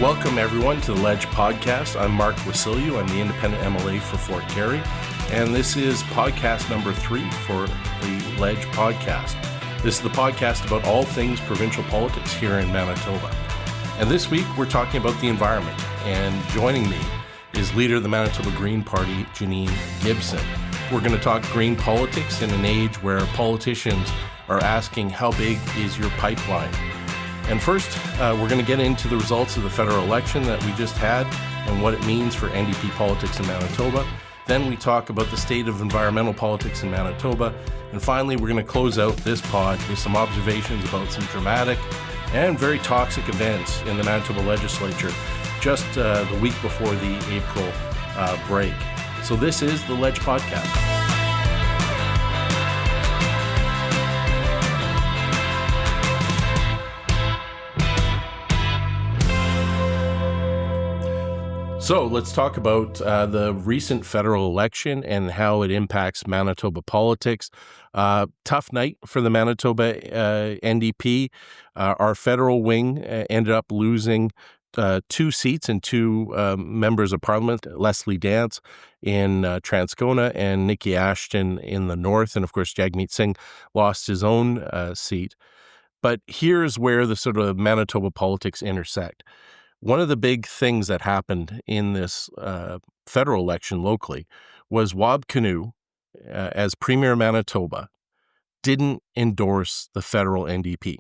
Welcome, everyone, to the Ledge Podcast. I'm Mark Wasilio. I'm the independent MLA for Fort Garry, and this is podcast number 3 for the Ledge Podcast. This is the podcast about all things provincial politics here in Manitoba. And this week, we're talking about the environment, and joining me is leader of the Manitoba Green Party, Janine Gibson. We're going to talk green politics in an age where politicians are asking, how big is your pipeline? And first, we're going to get into the results of the federal election that we just had and what it means for NDP politics in Manitoba. Then we talk about the state of environmental politics in Manitoba. And finally, we're going to close out this pod with some observations about some dramatic and very toxic events in the Manitoba Legislature just the week before the April break. So this is the Ledge Podcast. So let's talk about the recent federal election and how it impacts Manitoba politics. Tough night for the Manitoba NDP. Our federal wing ended up losing 2 seats and 2 members of parliament, Leslie Dance in Transcona and Nikki Ashton in the north. And of course, Jagmeet Singh lost his own seat. But here's where the sort of Manitoba politics intersect. One of the big things that happened in this federal election locally was Kinew, as Premier of Manitoba, didn't endorse the federal NDP.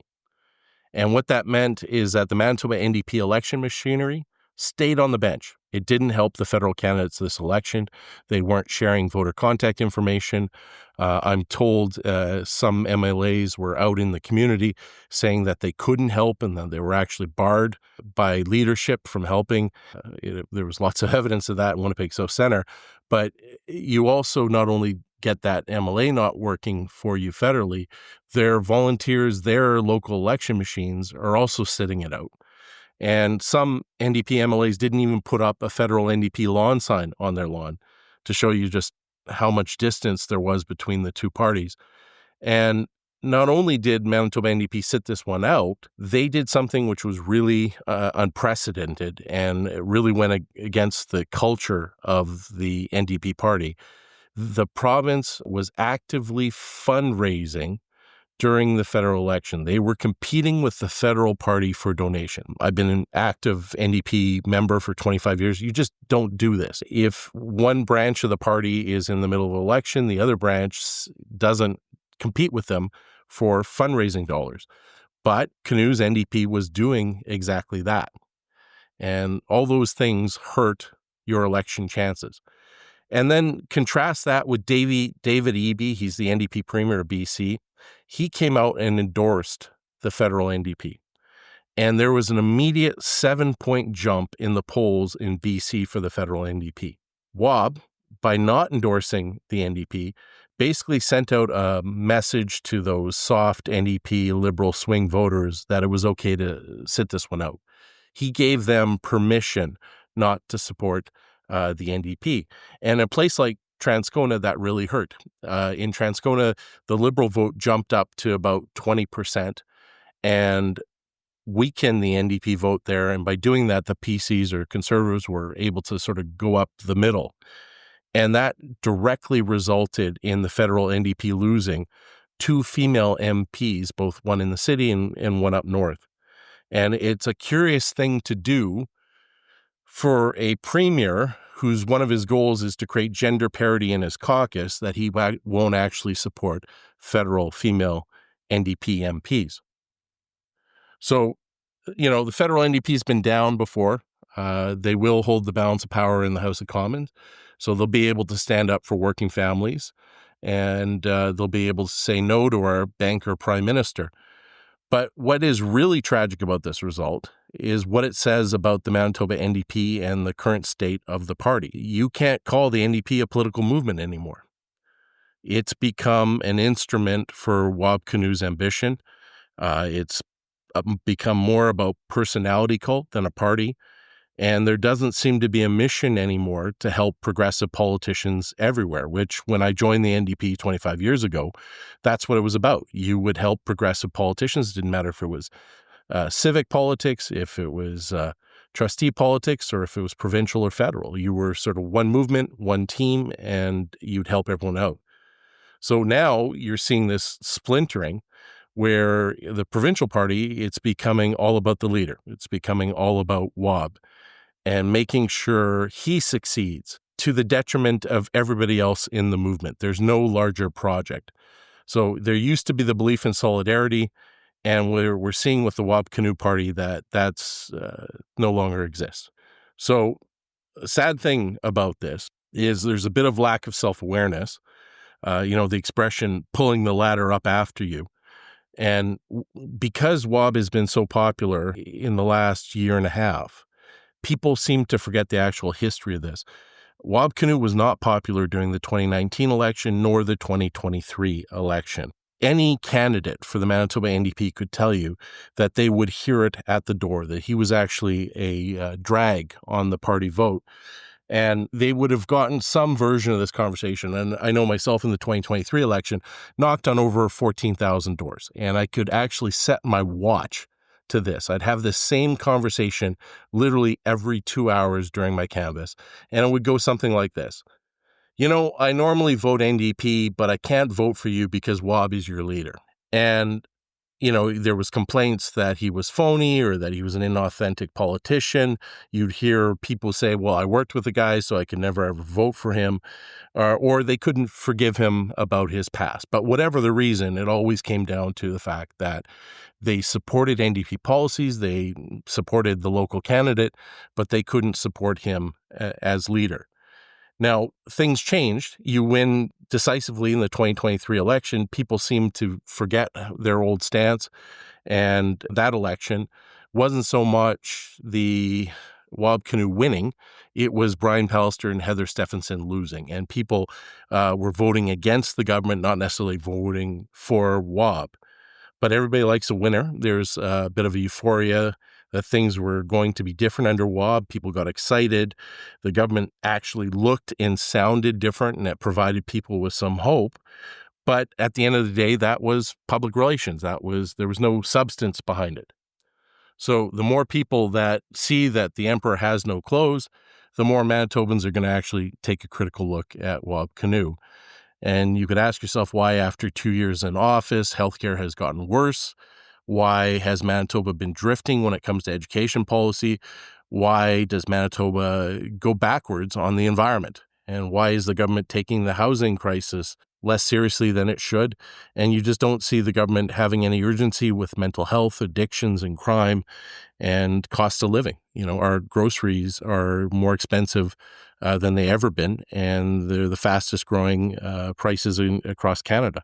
And what that meant is that the Manitoba NDP election machinery stayed on the bench. It didn't help the federal candidates this election. They weren't sharing voter contact information. I'm told some MLAs were out in the community saying that they couldn't help and that they were actually barred by leadership from helping. There was lots of evidence of that in Winnipeg South Centre. But you also not only get that MLA not working for you federally, their volunteers, their local election machines are also sitting it out. And some NDP MLAs didn't even put up a federal NDP lawn sign on their lawn to show you just how much distance there was between the two parties. And not only did Manitoba NDP sit this one out, they did something which was really unprecedented and it really went against the culture of the NDP party. The province was actively fundraising during the federal election. They were competing with the federal party for donation. I've been an active NDP member for 25 years. You just don't do this. If one branch of the party is in the middle of an election, the other branch doesn't compete with them for fundraising dollars. But Kinew's NDP was doing exactly that. And all those things hurt your election chances. And then contrast that with David Eby. He's the NDP Premier of BC. He came out and endorsed the federal NDP. And there was an immediate 7-point jump in the polls in BC for the federal NDP. Wob, by not endorsing the NDP, basically sent out a message to those soft NDP liberal swing voters that it was okay to sit this one out. He gave them permission not to support the NDP. And a place like Transcona, that really hurt. In Transcona, the Liberal vote jumped up to about 20% and weakened the NDP vote there. And by doing that, the PCs or Conservatives were able to sort of go up the middle. And that directly resulted in the federal NDP losing 2 female MPs, both one in the city and one up north. And it's a curious thing to do for a premier whose one of his goals is to create gender parity in his caucus, that he won't actually support federal female NDP MPs. So, the federal NDP has been down before. They will hold the balance of power in the House of Commons. So they'll be able to stand up for working families and they'll be able to say no to our banker prime minister. But what is really tragic about this result is what it says about the Manitoba NDP and the current state of the party. You can't call the NDP a political movement anymore. It's become an instrument for Kinew's ambition. It's become more about personality cult than a party. And there doesn't seem to be a mission anymore to help progressive politicians everywhere, which when I joined the NDP 25 years ago, that's what it was about. You would help progressive politicians. It didn't matter if it was civic politics, if it was trustee politics or if it was provincial or federal. You were sort of one movement, one team, and you'd help everyone out. So now you're seeing this splintering where the provincial party, it's becoming all about the leader. It's becoming all about Wob and making sure he succeeds to the detriment of everybody else in the movement. There's no larger project. So there used to be the belief in solidarity, and we're seeing with the Wob Kinew party that's no longer exists. So a sad thing about this is there's a bit of lack of self-awareness. The expression pulling the ladder up after you. And because Wob has been so popular in the last year and a half, people seem to forget the actual history of this. Wob Kinew was not popular during the 2019 election nor the 2023 election. Any candidate for the Manitoba NDP could tell you that they would hear it at the door, that he was actually a drag on the party vote. And they would have gotten some version of this conversation. And I know myself in the 2023 election knocked on over 14,000 doors. And I could actually set my watch to this. I'd have this same conversation literally every 2 hours during my canvass. And it would go something like this. I normally vote NDP, but I can't vote for you because Wob is your leader. And there was complaints that he was phony or that he was an inauthentic politician. You'd hear people say, well, I worked with the guy, so I could never ever vote for him. Or they couldn't forgive him about his past. But whatever the reason, it always came down to the fact that they supported NDP policies, they supported the local candidate, but they couldn't support him as leader. Now, things changed. You win decisively in the 2023 election. People seem to forget their old stance. And that election wasn't so much the Wob Kinew winning. It was Brian Pallister and Heather Stephenson losing. And people were voting against the government, not necessarily voting for Wob. But everybody likes a winner. There's a bit of a euphoria that things were going to be different under Wob. People got excited. The government actually looked and sounded different, and it provided people with some hope. But at the end of the day, that was public relations. There was no substance behind it. So the more people that see that the emperor has no clothes, the more Manitobans are going to actually take a critical look at Wob Kinew. And you could ask yourself why, after 2 years in office, healthcare has gotten worse. Why has Manitoba been drifting when it comes to education policy? Why does Manitoba go backwards on the environment? And why is the government taking the housing crisis less seriously than it should? And you just don't see the government having any urgency with mental health, addictions, and crime, and cost of living. Our groceries are more expensive than they ever been, and they're the fastest growing prices across Canada.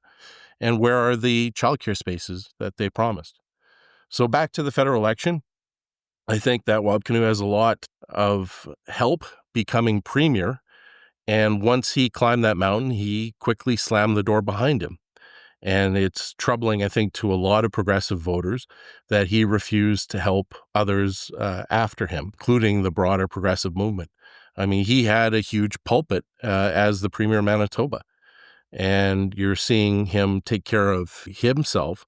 And where are the childcare spaces that they promised? So back to the federal election, I think that Wob Kinew has a lot of help becoming premier. And once he climbed that mountain, he quickly slammed the door behind him. And it's troubling, I think, to a lot of progressive voters that he refused to help others after him, including the broader progressive movement. I mean, he had a huge pulpit as the premier of Manitoba. And you're seeing him take care of himself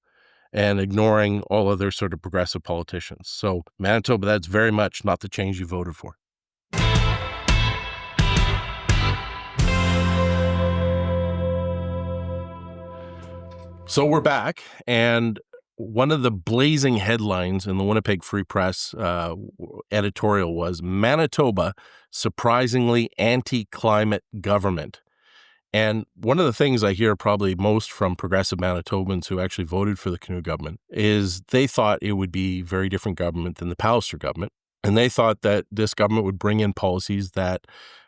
and ignoring all other sort of progressive politicians. So Manitoba, that's very much not the change you voted for. So we're back, and one of the blazing headlines in the Winnipeg Free Press editorial was Manitoba, surprisingly anti-climate government. And one of the things I hear probably most from progressive Manitobans who actually voted for the Kinew government is they thought it would be a very different government than the Pallister government. And they thought that this government would bring in policies that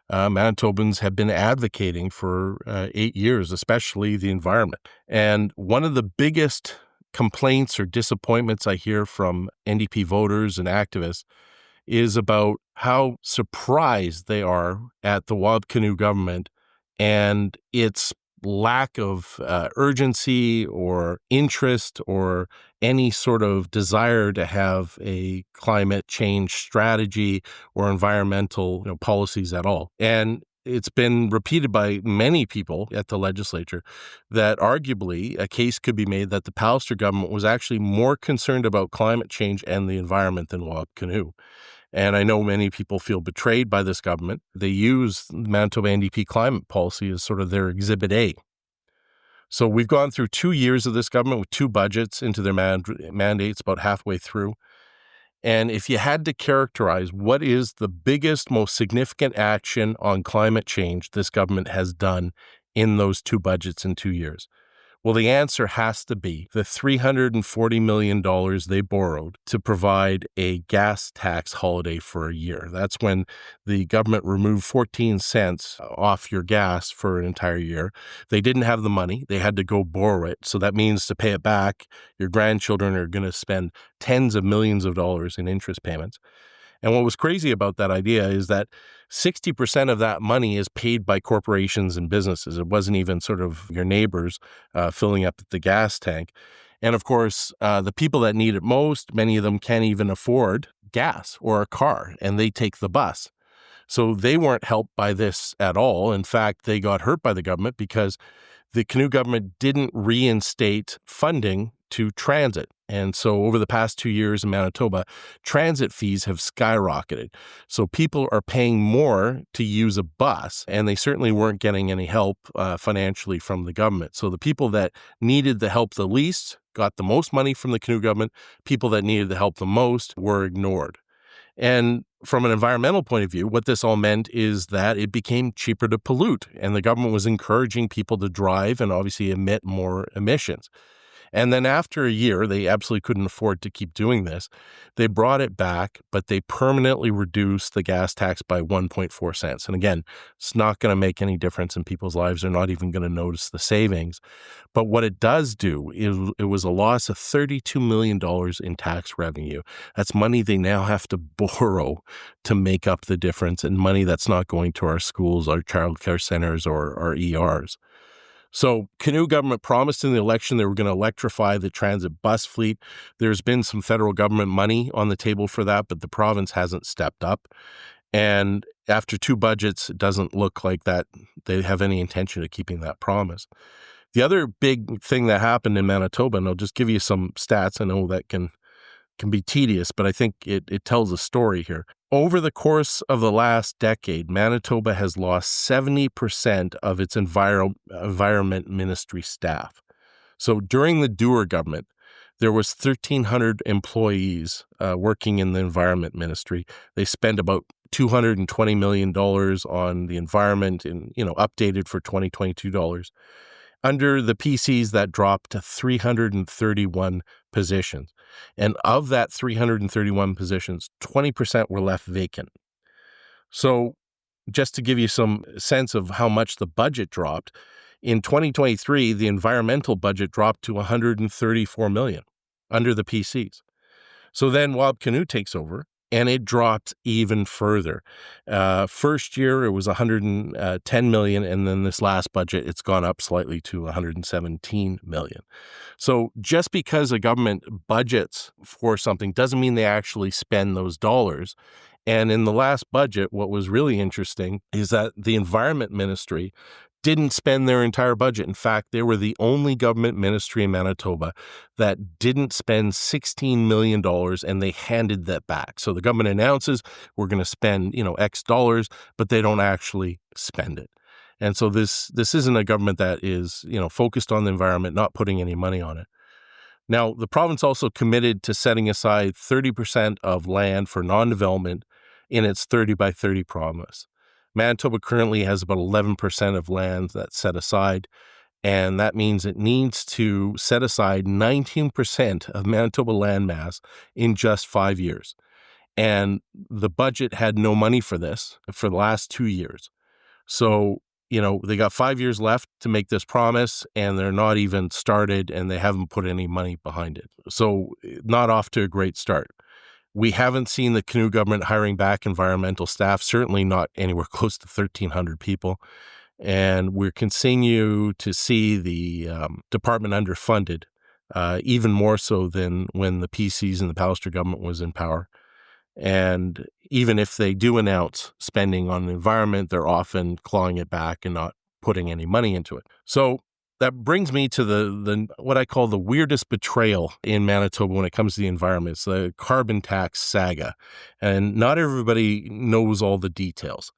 Manitobans have been advocating for 8 years, especially the environment. And one of the biggest complaints or disappointments I hear from NDP voters and activists is about how surprised they are at the Wob Kinew government and its lack of urgency or interest or any sort of desire to have a climate change strategy or environmental policies at all. And it's been repeated by many people at the legislature that arguably a case could be made that the Pallister government was actually more concerned about climate change and the environment than Wob Kinew. And I know many people feel betrayed by this government. They use Manitoba NDP climate policy as sort of their Exhibit A. So we've gone through 2 years of this government with 2 budgets into their mandates, about halfway through. And if you had to characterize what is the biggest, most significant action on climate change this government has done in those 2 budgets in 2 years, well, the answer has to be the $340 million they borrowed to provide a gas tax holiday for a year. That's when the government removed 14 cents off your gas for an entire year. They didn't have the money. They had to go borrow it. So that means to pay it back, your grandchildren are going to spend tens of millions of dollars in interest payments. And what was crazy about that idea is that 60% of that money is paid by corporations and businesses. It wasn't even sort of your neighbors filling up the gas tank. And of course, the people that need it most, many of them can't even afford gas or a car, and they take the bus. So they weren't helped by this at all. In fact, they got hurt by the government because the Kinew government didn't reinstate funding to transit. And so over the past 2 years in Manitoba, transit fees have skyrocketed. So people are paying more to use a bus, and they certainly weren't getting any help financially from the government. So the people that needed the help the least got the most money from the Kinew government. People that needed the help the most were ignored. And from an environmental point of view, what this all meant is that it became cheaper to pollute, and the government was encouraging people to drive and obviously emit more emissions. And then after a year, they absolutely couldn't afford to keep doing this. They brought it back, but they permanently reduced the gas tax by 1.4 cents. And again, it's not going to make any difference in people's lives. They're not even going to notice the savings. But what it does do is it was a loss of $32 million in tax revenue. That's money they now have to borrow to make up the difference, and money that's not going to our schools, our child care centers, or our ERs. So Kinew government promised in the election they were going to electrify the transit bus fleet. There's been some federal government money on the table for that, but the province hasn't stepped up. And after 2 budgets, it doesn't look like that they have any intention of keeping that promise. The other big thing that happened in Manitoba, and I'll just give you some stats. I know that can be tedious, but I think it tells a story here. Over the course of the last decade, Manitoba has lost 70% of its environment ministry staff. So during the Dewar government, there was 1,300 employees working in the environment ministry. They spent about $220 million on the environment, and updated for 2022 dollars. Under the PCs, that dropped to 331 positions. And of that 331 positions, 20% were left vacant. So just to give you some sense of how much the budget dropped, in 2023, the environmental budget dropped to $134 million under the PCs. So then Wab Kinew takes over, and it dropped even further. First year, it was $110 million, and then this last budget, it's gone up slightly to $117 million. So just because a government budgets for something doesn't mean they actually spend those dollars. And in the last budget, what was really interesting is that the Environment Ministry didn't spend their entire budget. In fact, they were the only government ministry in Manitoba that didn't spend $16 million, and they handed that back. So the government announces we're going to spend, X dollars, but they don't actually spend it. And so this isn't a government that is, focused on the environment, not putting any money on it. Now, the province also committed to setting aside 30% of land for non-development in its 30 by 30 promise. Manitoba currently has about 11% of land that's set aside, and that means it needs to set aside 19% of Manitoba landmass in just 5 years. And the budget had no money for this for the last 2 years. So, they got 5 years left to make this promise, and they're not even started, and they haven't put any money behind it. So not off to a great start. We haven't seen the Kinew government hiring back environmental staff, certainly not anywhere close to 1,300 people. And we continue to see the department underfunded, even more so than when the PCs and the Pallister government was in power. And even if they do announce spending on the environment, they're often clawing it back and not putting any money into it. So that brings me to the what I call the weirdest betrayal in Manitoba when it comes to the environment. It's the carbon tax saga. And not everybody knows all the details.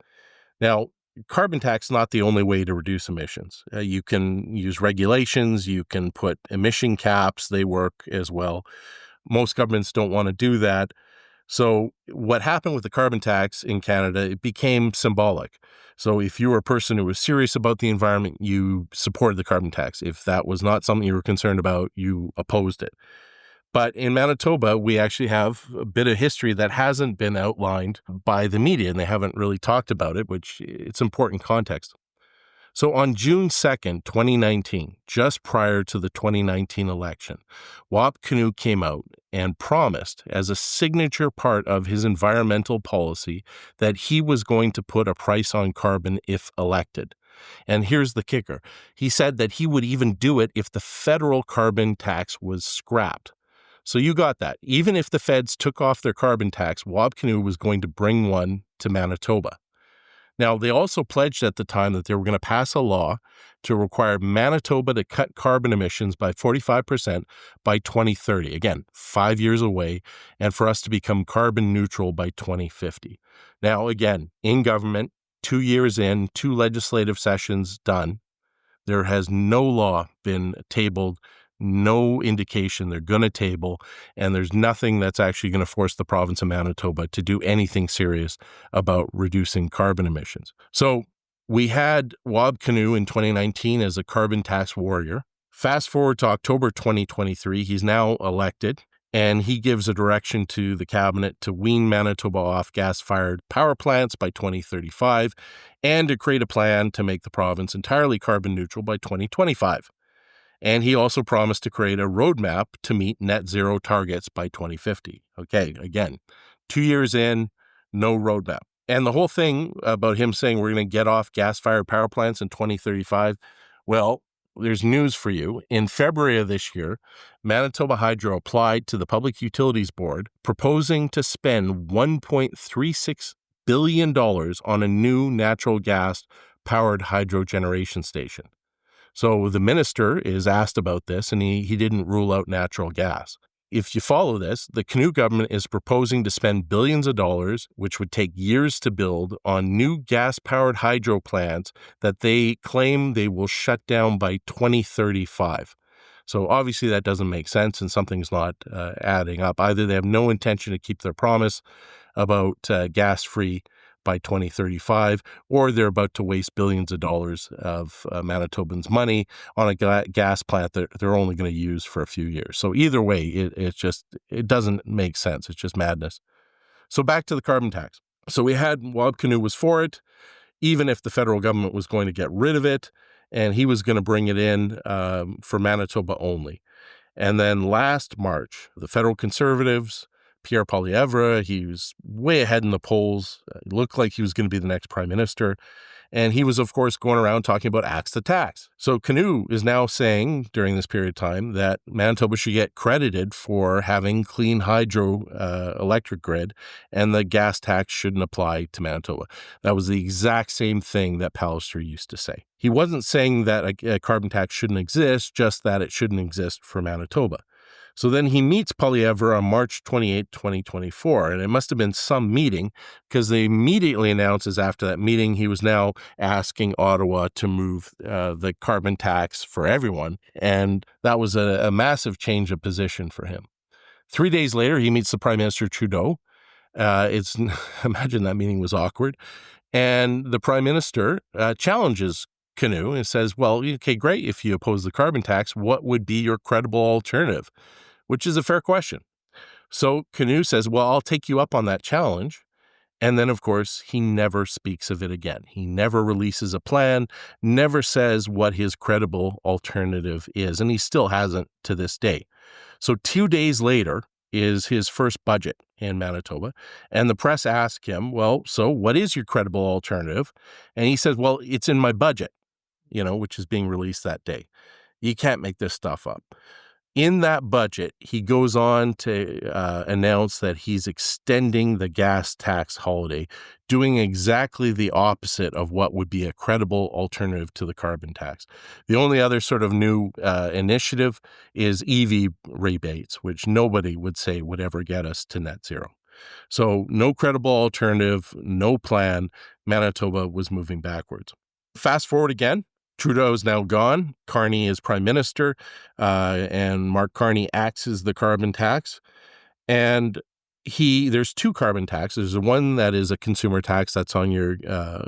Now, carbon tax is not the only way to reduce emissions. You can use regulations, you can put emission caps, they work as well. Most governments don't want to do that. So what happened with the carbon tax in Canada, it became symbolic. So if you were a person who was serious about the environment, you supported the carbon tax. If that was not something you were concerned about, you opposed it. But in Manitoba, we actually have a bit of history that hasn't been outlined by the media, and they haven't really talked about it, which it's important context. So on June 2nd, 2019, just prior to the 2019 election, Kinew came out and promised, as a signature part of his environmental policy, that he was going to put a price on carbon if elected. And here's the kicker. He said that he would even do it if the federal carbon tax was scrapped. So you got that. Even if the feds took off their carbon tax, Kinew was going to bring one to Manitoba. Now, they also pledged at the time that they were going to pass a law to require Manitoba to cut carbon emissions by 45% by 2030. Again, 5 years away, and for us to become carbon neutral by 2050. Now, again, in government, 2 years in, 2 legislative sessions done, there has no law been tabled, no indication they're going to table, and there's nothing that's actually going to force the province of Manitoba to do anything serious about reducing carbon emissions. So we had Kinew in 2019 as a carbon tax warrior. Fast forward to October 2023, he's now elected, and he gives a direction to the cabinet to wean Manitoba off gas-fired power plants by 2035 and to create a plan to make the province entirely carbon neutral by 2025. And he also promised to create a roadmap to meet net zero targets by 2050. Okay, again, 2 years in, no roadmap. And the whole thing about him saying we're going to get off gas-fired power plants in 2035, well, there's news for you. In February of this year, Manitoba Hydro applied to the Public Utilities Board proposing to spend $1.36 billion on a new natural gas-powered hydro generation station. So the minister is asked about this, and he didn't rule out natural gas. If you follow this, the Kinew government is proposing to spend billions of dollars, which would take years to build, on new gas-powered hydro plants that they claim they will shut down by 2035. So obviously that doesn't make sense, and something's not adding up. Either they have no intention to keep their promise about gas-free by 2035, or they're about to waste billions of dollars of Manitobans' money on a gas plant that they're only going to use for a few years. So either way, it doesn't make sense. It's just madness. So back to the carbon tax. So we had Kinew was for it, even if the federal government was going to get rid of it, and he was going to bring it in for Manitoba only. And then last March, the federal Conservatives, Pierre Poilievre, he was way ahead in the polls. It looked like he was going to be the next prime minister. And he was, of course, going around talking about axe the tax. So Kinew is now saying during this period of time that Manitoba should get credited for having clean hydro electric grid, and the gas tax shouldn't apply to Manitoba. That was the exact same thing that Pallister used to say. He wasn't saying that a carbon tax shouldn't exist, just that it shouldn't exist for Manitoba. So then he meets Poilievre on March 28, 2024, and it must have been some meeting, because they immediately announces after that meeting he was now asking Ottawa to move the carbon tax for everyone, and that was a massive change of position for him. 3 days later, he meets the Prime Minister Trudeau. Imagine that meeting was awkward, and the Prime Minister challenges Kinew and says, well, okay, great, if you oppose the carbon tax, what would be your credible alternative? Which is a fair question. So Kinew says, well, I'll take you up on that challenge. And then, of course, he never speaks of it again. He never releases a plan, never says what his credible alternative is, and he still hasn't to this day. So 2 days later is his first budget in Manitoba, and the press ask him, well, so what is your credible alternative? And he says, well, it's in my budget, which is being released that day. You can't make this stuff up. In that budget, he goes on to announce that he's extending the gas tax holiday, doing exactly the opposite of what would be a credible alternative to the carbon tax. The only other sort of new initiative is EV rebates, which nobody would say would ever get us to net zero. So no credible alternative, no plan. Manitoba was moving backwards. Fast forward again. Trudeau is now gone. Carney is prime minister, and Mark Carney axes the carbon tax. And there's two carbon taxes. There's one that is a consumer tax that's on your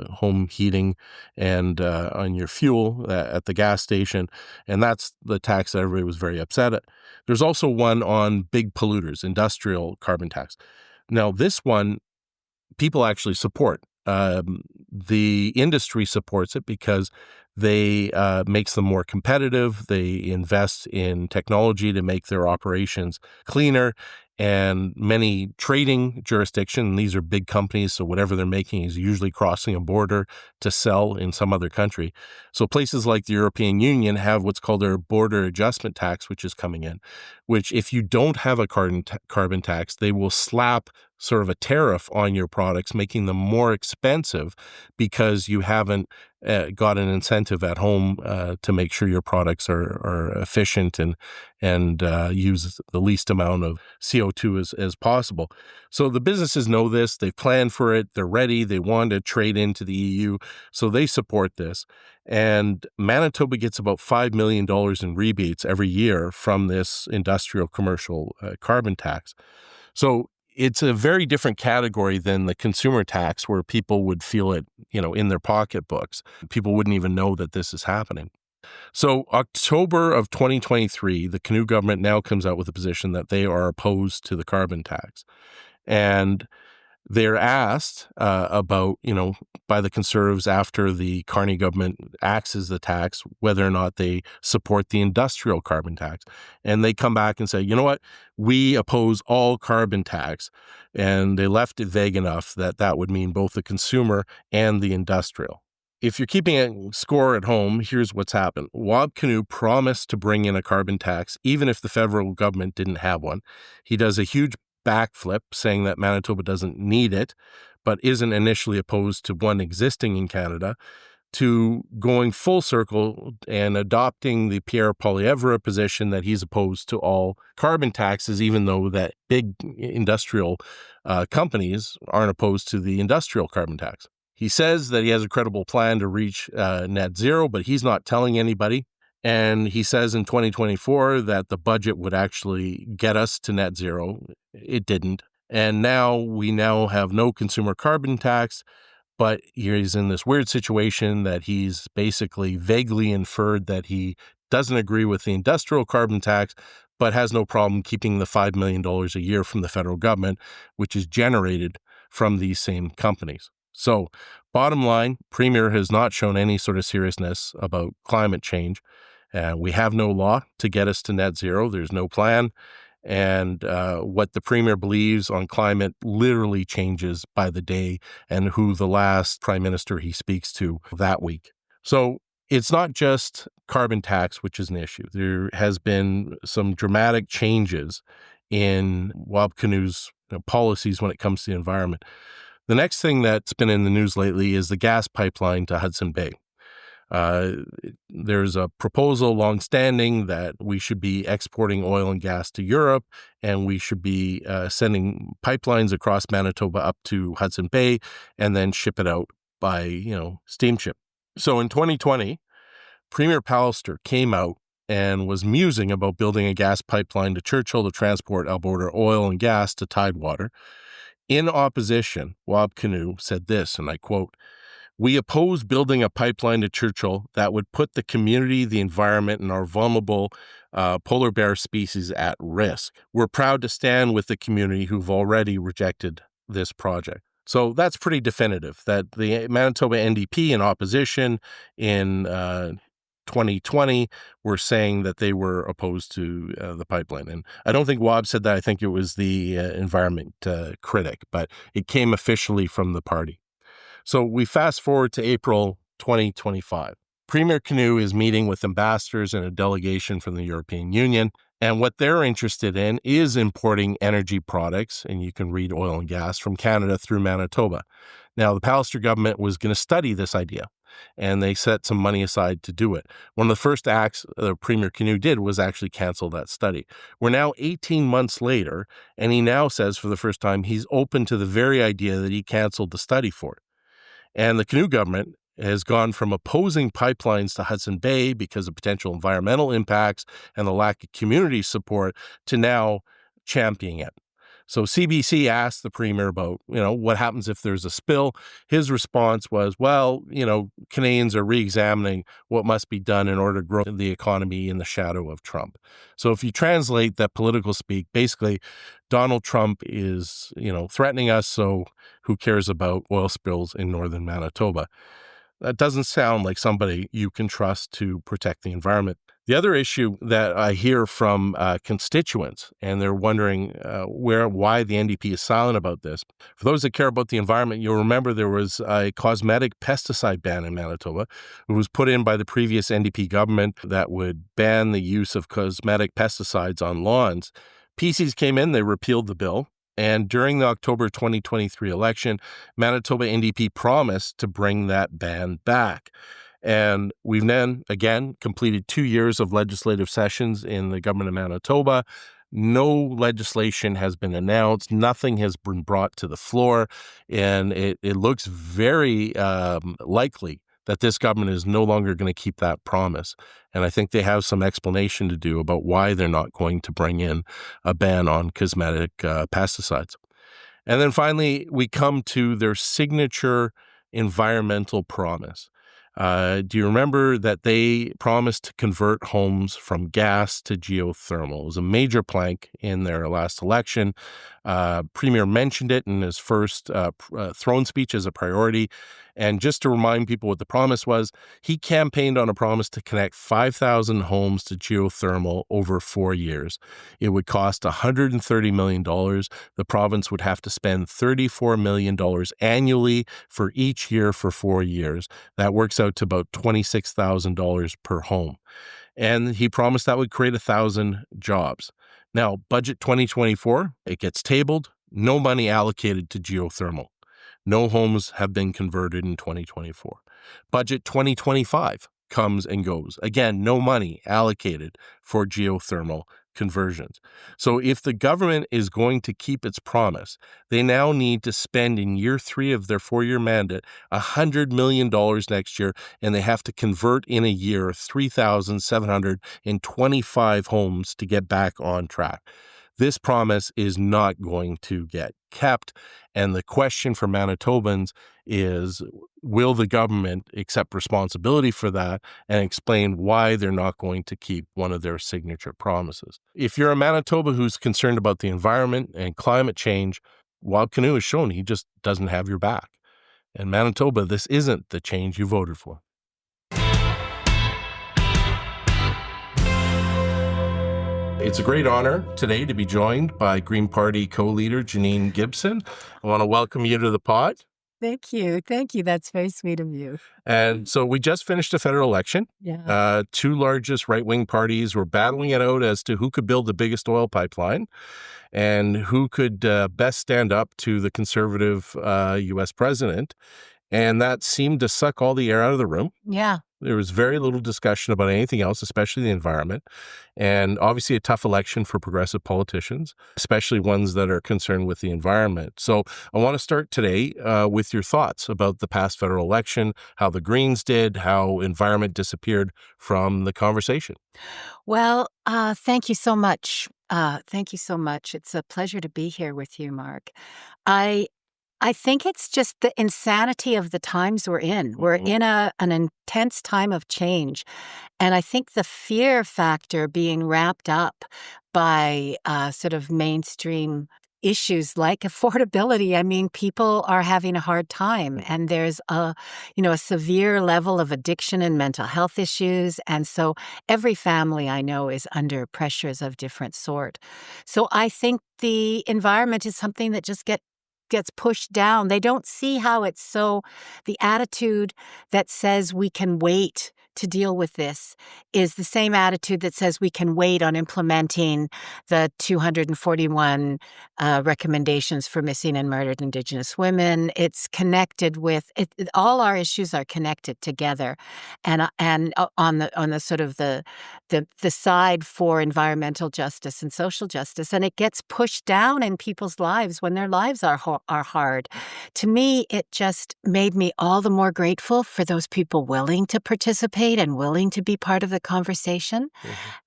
home heating and on your fuel at the gas station. And that's the tax that everybody was very upset at. There's also one on big polluters, industrial carbon tax. Now, this one, people actually support. The industry supports it because they makes them more competitive. They invest in technology to make their operations cleaner. And many trading jurisdictions, these are big companies, so whatever they're making is usually crossing a border to sell in some other country. So places like the European Union have what's called their border adjustment tax, which is coming in, which if you don't have a carbon tax, they will slap sort of a tariff on your products, making them more expensive because you haven't got an incentive at home to make sure your products are efficient and use the least amount of CO2 as possible. So the businesses know this. They've planned for it. They're ready. They want to trade into the EU. So they support this. And Manitoba gets about $5 million in rebates every year from this industrial commercial carbon tax. So it's a very different category than the consumer tax where people would feel it, in their pocketbooks. People wouldn't even know that this is happening. So October of 2023, the Kinew government now comes out with a position that they are opposed to the carbon tax. And they're asked about, by the Conservatives after the Carney government axes the tax, whether or not they support the industrial carbon tax. And they come back and say, you know what, we oppose all carbon tax. And they left it vague enough that that would mean both the consumer and the industrial. If you're keeping a score at home, here's what's happened. Wab Kinew promised to bring in a carbon tax, even if the federal government didn't have one. He does a huge backflip, saying that Manitoba doesn't need it, but isn't initially opposed to one existing in Canada, to going full circle and adopting the Pierre Poilievre position that he's opposed to all carbon taxes, even though that big industrial companies aren't opposed to the industrial carbon tax. He says that he has a credible plan to reach net zero, but he's not telling anybody. And he says in 2024 that the budget would actually get us to net zero. It didn't. And now we have no consumer carbon tax, but he's in this weird situation that he's basically vaguely inferred that he doesn't agree with the industrial carbon tax, but has no problem keeping the $5 million a year from the federal government, which is generated from these same companies. So bottom line, Premier has not shown any sort of seriousness about climate change. We have no law to get us to net zero. There's no plan. And what the Premier believes on climate literally changes by the day and who the last prime minister he speaks to that week. So it's not just carbon tax, which is an issue. There has been some dramatic changes in Wab Kinew's policies when it comes to the environment. The next thing that's been in the news lately is the gas pipeline to Hudson Bay. There's a proposal longstanding that we should be exporting oil and gas to Europe, and we should be sending pipelines across Manitoba up to Hudson Bay and then ship it out by, steamship. So in 2020, Premier Pallister came out and was musing about building a gas pipeline to Churchill to transport Alberta oil and gas to Tidewater. In opposition, Wab Kinew said this, and I quote, "We oppose building a pipeline to Churchill that would put the community, the environment, and our vulnerable polar bear species at risk. We're proud to stand with the community who've already rejected this project." So that's pretty definitive that the Manitoba NDP in opposition in 2020 were saying that they were opposed to the pipeline. And I don't think Wab said that. I think it was the environment critic, but it came officially from the party. So we fast forward to April 2025. Premier Kinew is meeting with ambassadors and a delegation from the European Union, And what they're interested in is importing energy products, and you can read oil and gas, from Canada through Manitoba. Now, the Pallister government was going to study this idea, and they set some money aside to do it. One of the first acts Premier Kinew did was actually cancel that study. We're now 18 months later, and he now says for the first time he's open to the very idea that he canceled the study for it. And the Kinew government has gone from opposing pipelines to Hudson Bay because of potential environmental impacts and the lack of community support to now championing it. So CBC asked the premier about, what happens if there's a spill. His response was, well, Canadians are re-examining what must be done in order to grow the economy in the shadow of Trump. So if you translate that political speak, basically Donald Trump is, threatening us, so who cares about oil spills in northern Manitoba? That doesn't sound like somebody you can trust to protect the environment. The other issue that I hear from constituents, and they're wondering why the NDP is silent about this. For those that care about the environment, you'll remember there was a cosmetic pesticide ban in Manitoba. It was put in by the previous NDP government that would ban the use of cosmetic pesticides on lawns. PCs came in, they repealed the bill. And during the October 2023 election, Manitoba NDP promised to bring that ban back. And we've then, again, completed 2 years of legislative sessions in the government of Manitoba. No legislation has been announced. Nothing has been brought to the floor. And it looks very likely that this government is no longer going to keep that promise. And I think they have some explanation to do about why they're not going to bring in a ban on cosmetic pesticides. And then finally, we come to their signature environmental promise. Do you remember that they promised to convert homes from gas to geothermal? It was a major plank in their last election. Premier mentioned it in his first throne speech as a priority. And just to remind people what the promise was, he campaigned on a promise to connect 5,000 homes to geothermal over 4 years. It would cost $130 million. The province would have to spend $34 million annually for each year for 4 years. That works out to about $26,000 per home. And he promised that would create 1,000 jobs. Now, budget 2024, it gets tabled, no money allocated to geothermal. No homes have been converted in 2024. Budget 2025 comes and goes. Again, no money allocated for geothermal conversions. So if the government is going to keep its promise, they now need to spend in year 3 of their 4-year mandate $100 million next year, and they have to convert in a year 3,725 homes to get back on track. This promise is not going to get kept. And the question for Manitobans is, will the government accept responsibility for that and explain why they're not going to keep one of their signature promises? If you're a Manitoba who's concerned about the environment and climate change, Kinew has shown he just doesn't have your back. And Manitoba, this isn't the change you voted for. It's a great honor today to be joined by Green Party co-leader Janine Gibson. I want to welcome you to the pod. Thank you. Thank you. That's very sweet of you. And so we just finished a federal election. Yeah. 2 largest right-wing parties were battling it out as to who could build the biggest oil pipeline and who could best stand up to the conservative U.S. president. And that seemed to suck all the air out of the room. Yeah. There was very little discussion about anything else, especially the environment. And obviously a tough election for progressive politicians, especially ones that are concerned with the environment. So I want to start today with your thoughts about the past federal election, how the Greens did, how environment disappeared from the conversation. Well, thank you so much. Thank you so much. It's a pleasure to be here with you, Mark. I think it's just the insanity of the times we're in. We're in an intense time of change. And I think the fear factor being wrapped up by sort of mainstream issues like affordability. I mean, people are having a hard time, and there's a severe level of addiction and mental health issues. And so every family I know is under pressures of different sort. So I think the environment is something that just gets pushed down. They don't see how it's so the attitude that says we can wait to deal with this is the same attitude that says we can wait on implementing the 241 recommendations for missing and murdered Indigenous women. It's connected with all our issues are connected together, and on the sort of the side for environmental justice and social justice, and it gets pushed down in people's lives when their lives are hard. To me, it just made me all the more grateful for those people willing to participate and willing to be part of the conversation,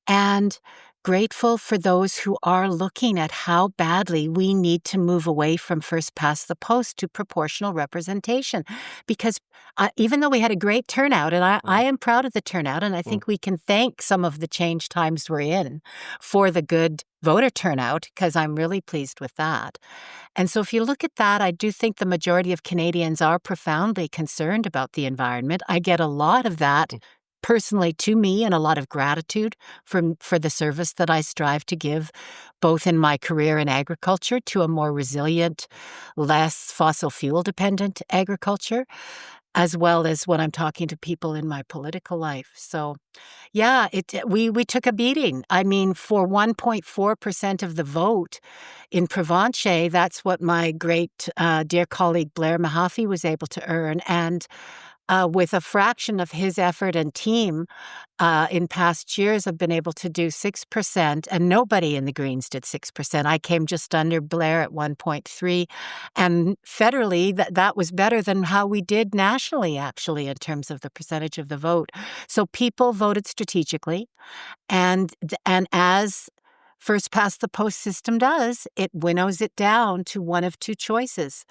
and grateful for those who are looking at how badly we need to move away from first past the post to proportional representation. Because even though we had a great turnout, and I am proud of the turnout, and I think we can thank some of the change times we're in for the good voter turnout, because I'm really pleased with that. And so if you look at that, I do think the majority of Canadians are profoundly concerned about the environment. I get a lot of that personally to me, and a lot of gratitude for the service that I strive to give, both in my career in agriculture to a more resilient, less fossil fuel dependent agriculture, as well as when I'm talking to people in my political life. So yeah, we took a beating. I mean, for 1.4% of the vote in Provencher, that's what my great dear colleague Blair Mahaffey was able to earn. And with a fraction of his effort and team in past years have been able to do 6%, and nobody in the Greens did 6%. I came just under Blair at 1.3%, and federally, that was better than how we did nationally, actually, in terms of the percentage of the vote. So people voted strategically, and as first past the post system does, it winnows it down to one of two choices.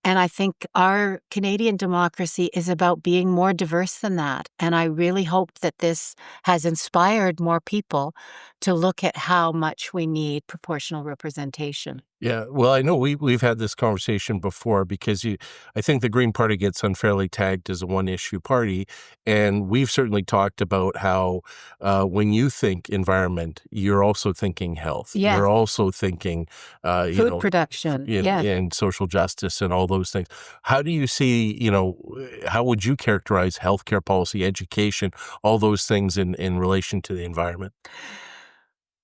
And I think our Canadian democracy is about being more diverse than that. And I really hope that this has inspired more people to look at how much we need proportional representation. Yeah, well, I know we've had this conversation before because I think the Green Party gets unfairly tagged as a one-issue party, and we've certainly talked about how when you think environment, you're also thinking health. Yes. You're also thinking Food production, and social justice and all those things. How do you see, how would you characterize healthcare policy, education, all those things in relation to the environment?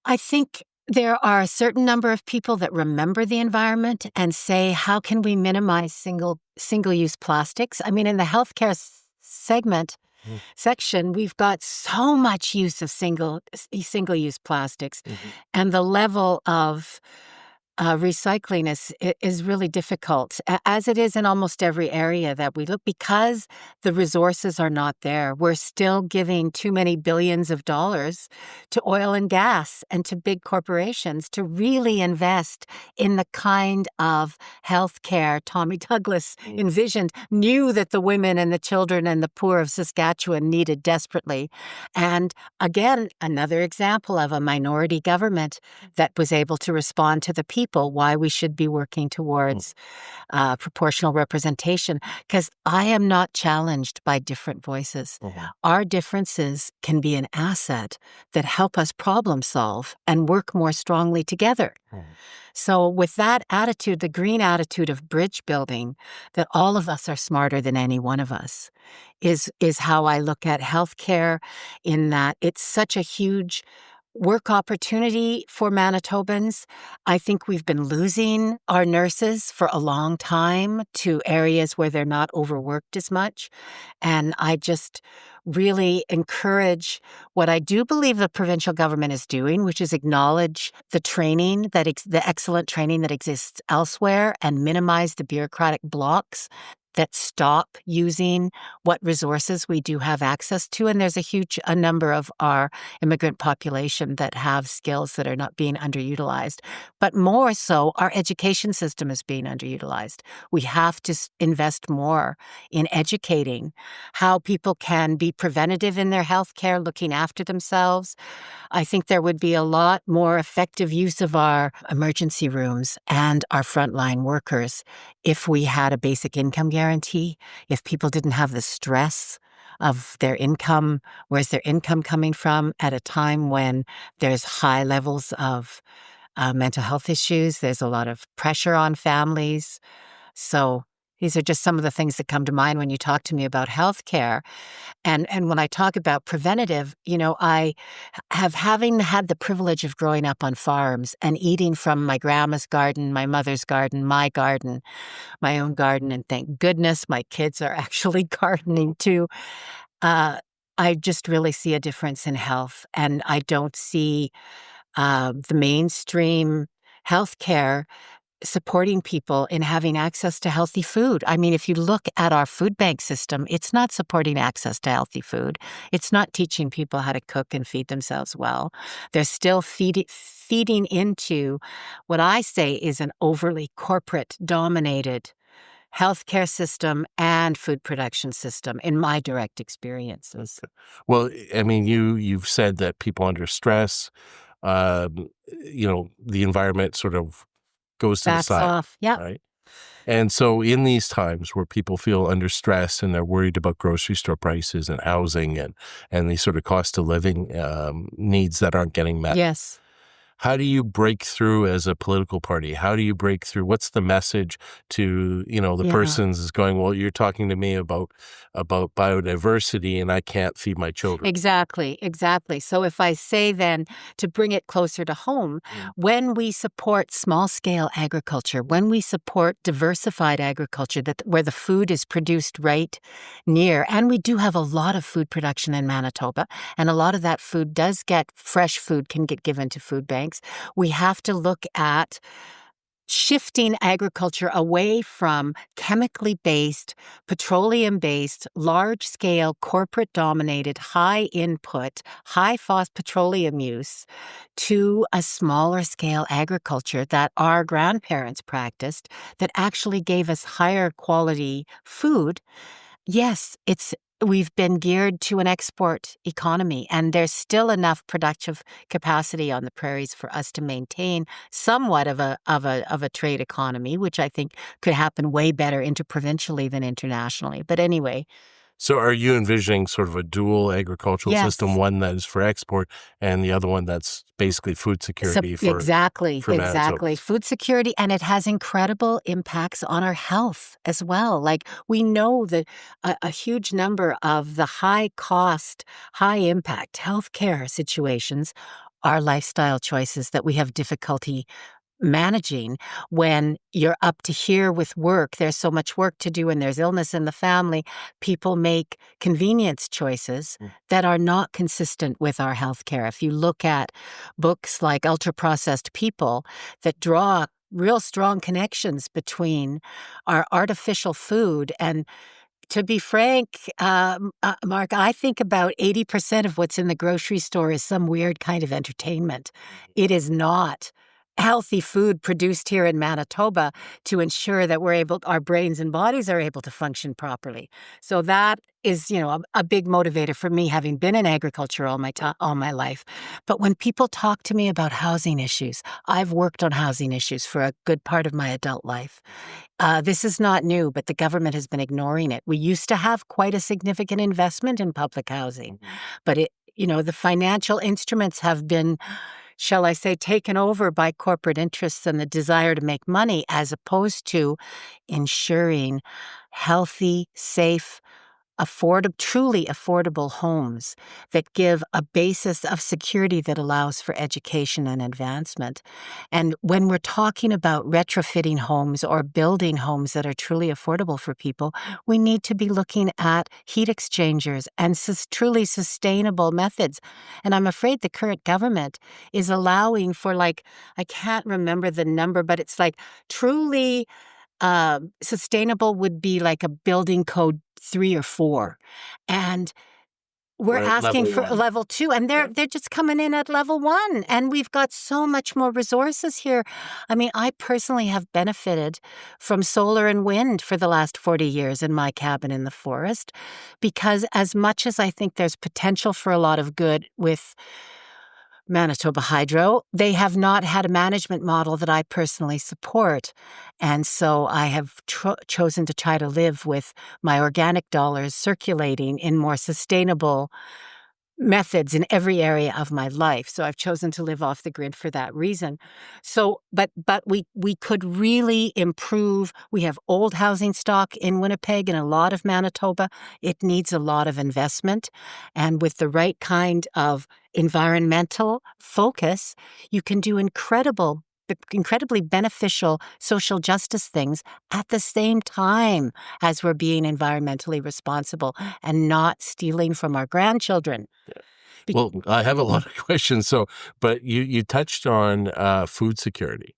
I think there are a certain number of people that remember the environment and say, how can we minimize single-use plastics? I mean, in the healthcare section, we've got so much use of single-use plastics, and the level of recycling is really difficult, as it is in almost every area that we look, because the resources are not there. We're still giving too many billions of dollars to oil and gas and to big corporations to really invest in the kind of health care Tommy Douglas knew that the women and the children and the poor of Saskatchewan needed desperately. And again, another example of a minority government that was able to respond to the people, why we should be working towards proportional representation, because I am not challenged by different voices. Our differences can be an asset that help us problem solve and work more strongly together. So with that attitude, the green attitude of bridge building, that all of us are smarter than any one of us, is how I look at healthcare, in that it's such a huge work opportunity for Manitobans. I think we've been losing our nurses for a long time to areas where they're not overworked as much. And I just really encourage what I do believe the provincial government is doing, which is acknowledge the training, the excellent training that exists elsewhere, and minimize the bureaucratic blocks that stop using what resources we do have access to. And there's a number of our immigrant population that have skills that are not being underutilized. But more so, our education system is being underutilized. We have to invest more in educating how people can be preventative in their health care, looking after themselves. I think there would be a lot more effective use of our emergency rooms and our frontline workers if we had a basic income guarantee, if people didn't have the stress of their income, where's their income coming from at a time when there's high levels of mental health issues, there's a lot of pressure on families. So These are just some of the things that come to mind when you talk to me about healthcare. And when I talk about preventative, I having had the privilege of growing up on farms and eating from my grandma's garden, my mother's garden, my own garden, and thank goodness my kids are actually gardening too. I just really see a difference in health, and I don't see the mainstream healthcare supporting people in having access to healthy food. I mean, if you look at our food bank system, it's not supporting access to healthy food. It's not teaching people how to cook and feed themselves well. They're still feeding into what I say is an overly corporate-dominated healthcare system and food production system, in my direct experiences. Well, I mean, you've said that people under stress, the environment sort of goes to the Backs side, off. Yeah. right? And so in these times where people feel under stress and they're worried about grocery store prices and housing and these sort of cost of living needs that aren't getting met, Yes. how do you break through as a political party? How do you break through? What's the message to, the persons is going, well, you're talking to me about biodiversity and I can't feed my children. Exactly. So if I say then, to bring it closer to home, when we support small-scale agriculture, when we support diversified agriculture where the food is produced right near, and we do have a lot of food production in Manitoba, and a lot of that food fresh food can get given to food banks, we have to look at shifting agriculture away from chemically based, petroleum based, large scale, corporate dominated, high input, high petroleum use to a smaller scale agriculture that our grandparents practiced that actually gave us higher quality food. Yes, we've been geared to an export economy, and there's still enough productive capacity on the prairies for us to maintain somewhat of a trade economy, which I think could happen way better interprovincially than internationally. But anyway. So are you envisioning sort of a dual agricultural system, one that is for export and the other one that's basically food security for Exactly. Manitoba? Food security, and it has incredible impacts on our health as well. Like, we know that a huge number of the high-cost, high-impact healthcare situations are lifestyle choices that we have difficulty managing when you're up to here with work. There's so much work to do and there's illness in the family. People make convenience choices that are not consistent with our healthcare. If you look at books like Ultra-Processed People that draw real strong connections between our artificial food and, to be frank, Mark, I think about 80% of what's in the grocery store is some weird kind of entertainment. It is not healthy food produced here in Manitoba to ensure that our brains and bodies are able to function properly. So that is, a big motivator for me, having been in agriculture all my life. But when people talk to me about housing issues, I've worked on housing issues for a good part of my adult life. This is not new, but the government has been ignoring it. We used to have quite a significant investment in public housing, but the financial instruments have been, shall I say, taken over by corporate interests and the desire to make money, as opposed to ensuring healthy, safe, truly affordable homes that give a basis of security that allows for education and advancement. And when we're talking about retrofitting homes or building homes that are truly affordable for people, we need to be looking at heat exchangers and truly sustainable methods. And I'm afraid the current government is allowing for, I can't remember the number, but it's truly sustainable would be like a building code 3 or 4. And we're asking for level 2, and they're just coming in at level 1. And we've got so much more resources here. I mean, I personally have benefited from solar and wind for the last 40 years in my cabin in the forest, because as much as I think there's potential for a lot of good with Manitoba Hydro, they have not had a management model that I personally support. And so I have chosen to try to live with my organic dollars circulating in more sustainable methods in every area of my life. So I've chosen to live off the grid for that reason. So, but we could really improve. We have old housing stock in Winnipeg and a lot of Manitoba. It needs a lot of investment. And with the right kind of environmental focus, you can do incredibly beneficial social justice things at the same time as we're being environmentally responsible and not stealing from our grandchildren. Well, I have a lot of questions. But you touched on food security,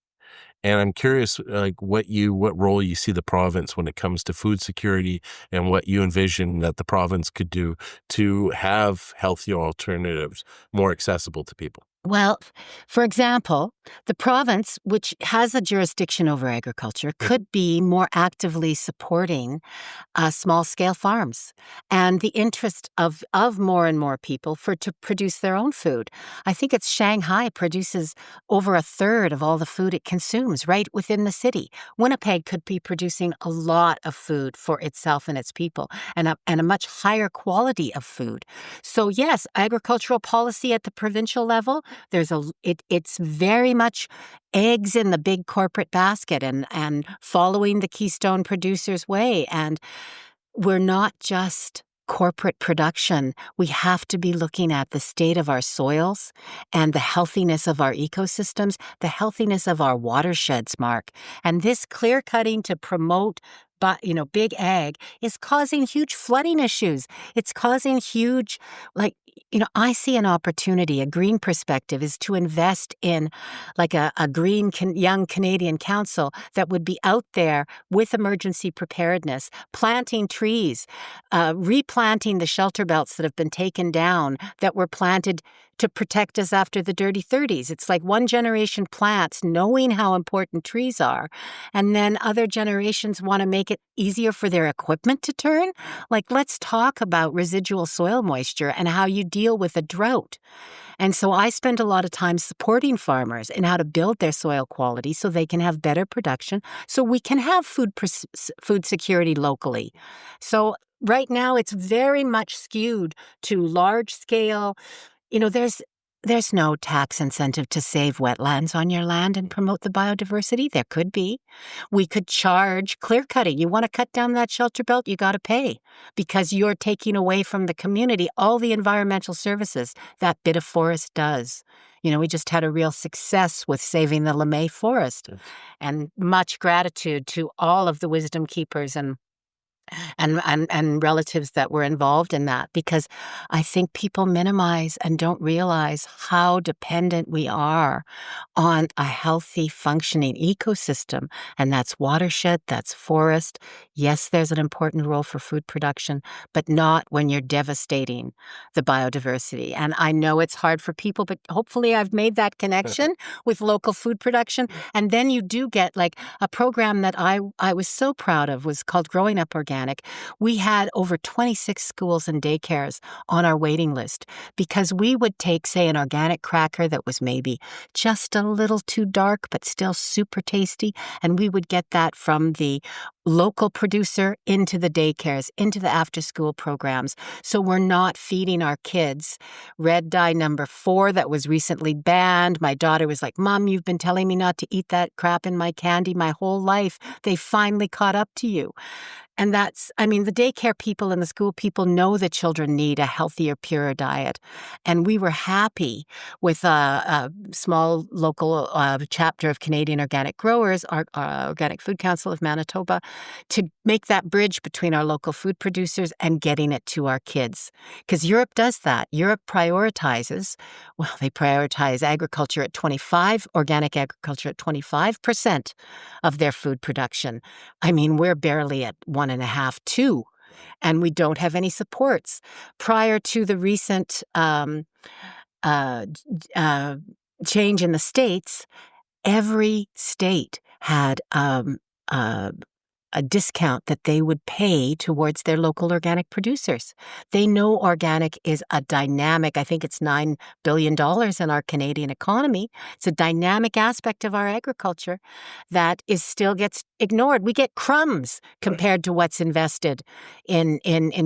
and I'm curious, like what role you see the province when it comes to food security, and what you envision that the province could do to have healthier alternatives more accessible to people. Well, for example, the province, which has a jurisdiction over agriculture, could be more actively supporting small-scale farms and the interest of more and more people to produce their own food. I think it's Shanghai produces over a third of all the food it consumes right within the city. Winnipeg could be producing a lot of food for itself and its people, and a much higher quality of food. So yes, agricultural policy at the provincial level, it's very much eggs in the big corporate basket and following the Keystone Producers way. And we're not just corporate production. We have to be looking at the state of our soils and the healthiness of our ecosystems, the healthiness of our watersheds, Mark. And this clear cutting to promote big ag is causing huge flooding issues. It's causing huge, I see an opportunity, a green perspective is to invest in like a green young Canadian council that would be out there with emergency preparedness, planting trees, replanting the shelter belts that have been taken down that were planted to protect us after the dirty 30s. It's like one generation plants knowing how important trees are, and then other generations want to make it easier for their equipment to turn. Like, let's talk about residual soil moisture and how you deal with a drought. And so I spend a lot of time supporting farmers in how to build their soil quality so they can have better production, so we can have food security locally. So right now it's very much skewed to large scale. There's no tax incentive to save wetlands on your land and promote the biodiversity. There could be. We could charge clear cutting. You want to cut down that shelter belt, you got to pay because you're taking away from the community all the environmental services that bit of forest does. We just had a real success with saving the LeMay Forest, and much gratitude to all of the wisdom keepers and relatives that were involved in that, because I think people minimize and don't realize how dependent we are on a healthy, functioning ecosystem. And that's watershed, that's forest. Yes, there's an important role for food production, but not when you're devastating the biodiversity. And I know it's hard for people, but hopefully I've made that connection with local food production. And then you do get like a program that I was so proud of, was called Growing Up Organic. We had over 26 schools and daycares on our waiting list because we would take, say, an organic cracker that was maybe just a little too dark but still super tasty, and we would get that from the local producer into the daycares, into the after-school programs. So we're not feeding our kids red dye number 4 that was recently banned. My daughter was like, "Mom, you've been telling me not to eat that crap in my candy my whole life. They finally caught up to you." And the daycare people and the school people know that children need a healthier, purer diet. And we were happy with a small local chapter of Canadian Organic Growers, our Organic Food Council of Manitoba, to make that bridge between our local food producers and getting it to our kids. Because Europe does that. Europe prioritizes, they prioritize agriculture at 25, organic agriculture at 25% of their food production. We're barely at 1.5, 2, and we don't have any supports. Prior to the recent change in the states, every state had a discount that they would pay towards their local organic producers. They know organic is a dynamic, I think it's $9 billion in our Canadian economy. It's a dynamic aspect of our agriculture that still gets ignored. We get crumbs compared to what's invested in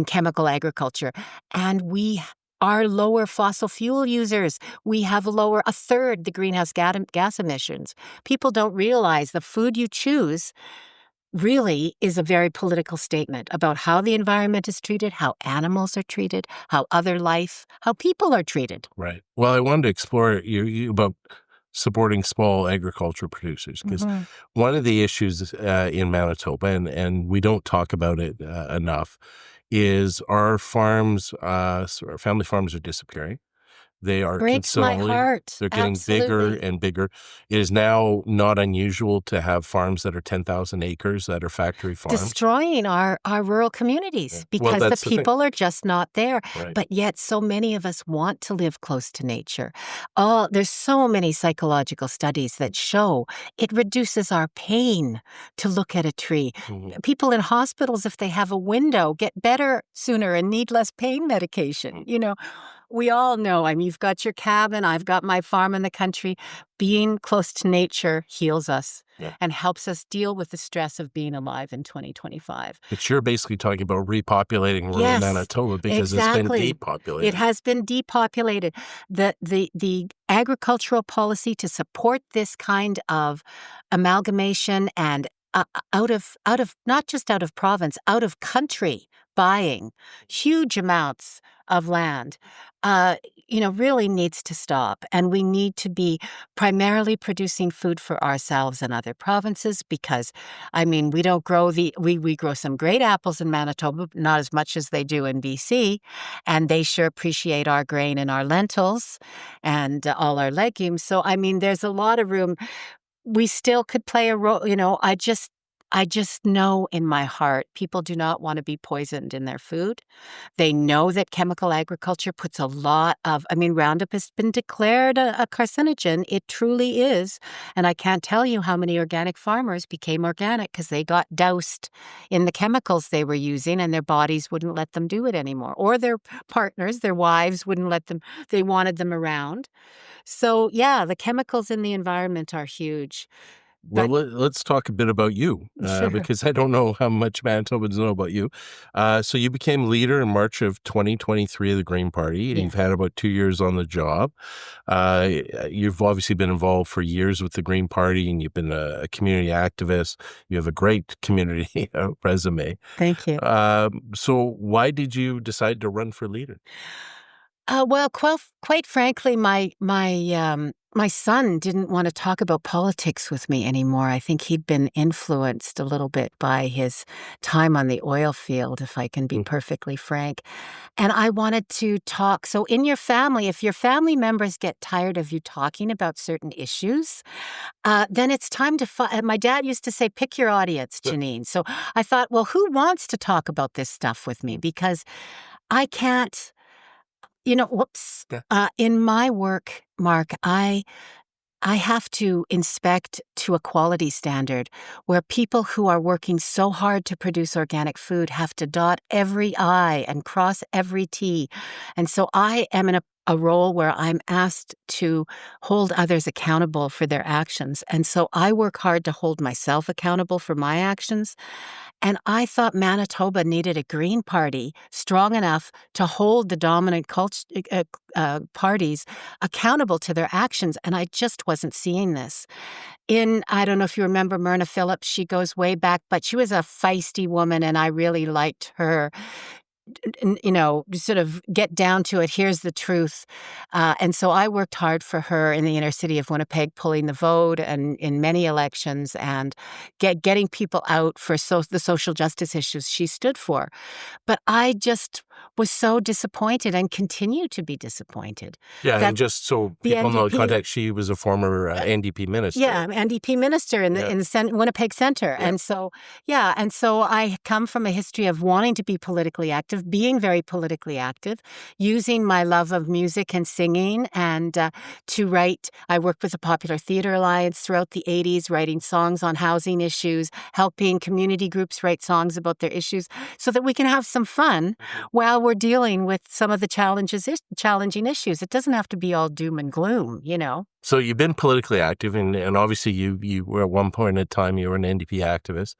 chemical agriculture. And we are lower fossil fuel users. We have a third the greenhouse gas emissions. People don't realize the food you choose really is a very political statement about how the environment is treated, how animals are treated, how people are treated. Right. Well, I wanted to explore you about supporting small agriculture producers, because one of the issues in Manitoba, and we don't talk about it enough, is our farms, our family farms are disappearing. They are Breaks my consolidating. heart. They're getting Absolutely. bigger and bigger. It is now not unusual to have farms that are 10,000 acres that are factory farms. Destroying our rural communities because that's the the thing. people are just not there. Right. But yet so many of us want to live close to nature. There's so many psychological studies that show it reduces our pain to look at a tree. People in hospitals, if they have a window, get better sooner and need less pain medication. We all know, you've got your cabin, I've got my farm in the country. Being close to nature heals us and helps us deal with the stress of being alive in 2025. But you're basically talking about repopulating rural Manitoba because It's been depopulated. It has been depopulated. The agricultural policy to support this kind of amalgamation and out of not just out of province, out of country buying huge amounts of land, really needs to stop. And we need to be primarily producing food for ourselves and other provinces because, we don't grow we grow some great apples in Manitoba, but not as much as they do in BC. And they sure appreciate our grain and our lentils and all our legumes. So, there's a lot of room. We still could play a role, I just know in my heart people do not want to be poisoned in their food. They know that chemical agriculture puts a lot of, Roundup has been declared a carcinogen. It truly is. And I can't tell you how many organic farmers became organic because they got doused in the chemicals they were using and their bodies wouldn't let them do it anymore. Or their partners, their wives wouldn't let them, they wanted them around. So yeah, the chemicals in the environment are huge. Well, let's talk a bit about you, because I don't know how much Manitobans know about you. So you became leader in March of 2023 of the Green Party, and you've had about 2 years on the job. You've obviously been involved for years with the Green Party, and you've been a community activist. You have a great community resume. Thank you. So why did you decide to run for leader? Well, quite frankly, my son didn't want to talk about politics with me anymore. I think he'd been influenced a little bit by his time on the oil field, if I can be perfectly frank. And I wanted to talk. So in your family, if your family members get tired of you talking about certain issues, then it's time to my dad used to say, pick your audience, Janine. So I thought, well, who wants to talk about this stuff with me? Because I can't. In my work, Mark, I have to inspect to a quality standard where people who are working so hard to produce organic food have to dot every I and cross every T. And so I am in a role where I'm asked to hold others accountable for their actions. And so I work hard to hold myself accountable for my actions. And I thought Manitoba needed a Green Party strong enough to hold the dominant parties accountable to their actions. And I just wasn't seeing this. I don't know if you remember Myrna Phillips, she goes way back, but she was a feisty woman and I really liked her. Sort of get down to it. Here's the truth. And so I worked hard for her in the inner city of Winnipeg, pulling the vote and in many elections and getting people out for the social justice issues she stood for. But I just was so disappointed and continue to be disappointed. Yeah, and just so people know the context, she was a former NDP minister. Yeah, NDP minister in the Winnipeg Centre. Yeah. And so I come from a history of wanting to be politically active, being very politically active, using my love of music and singing and to write. I worked with the Popular Theatre Alliance throughout the 80s, writing songs on housing issues, helping community groups write songs about their issues so that we can have some fun while we're dealing with some of the challenging issues. It doesn't have to be all doom and gloom, So you've been politically active, and obviously you were at one point in time you were an NDP activist.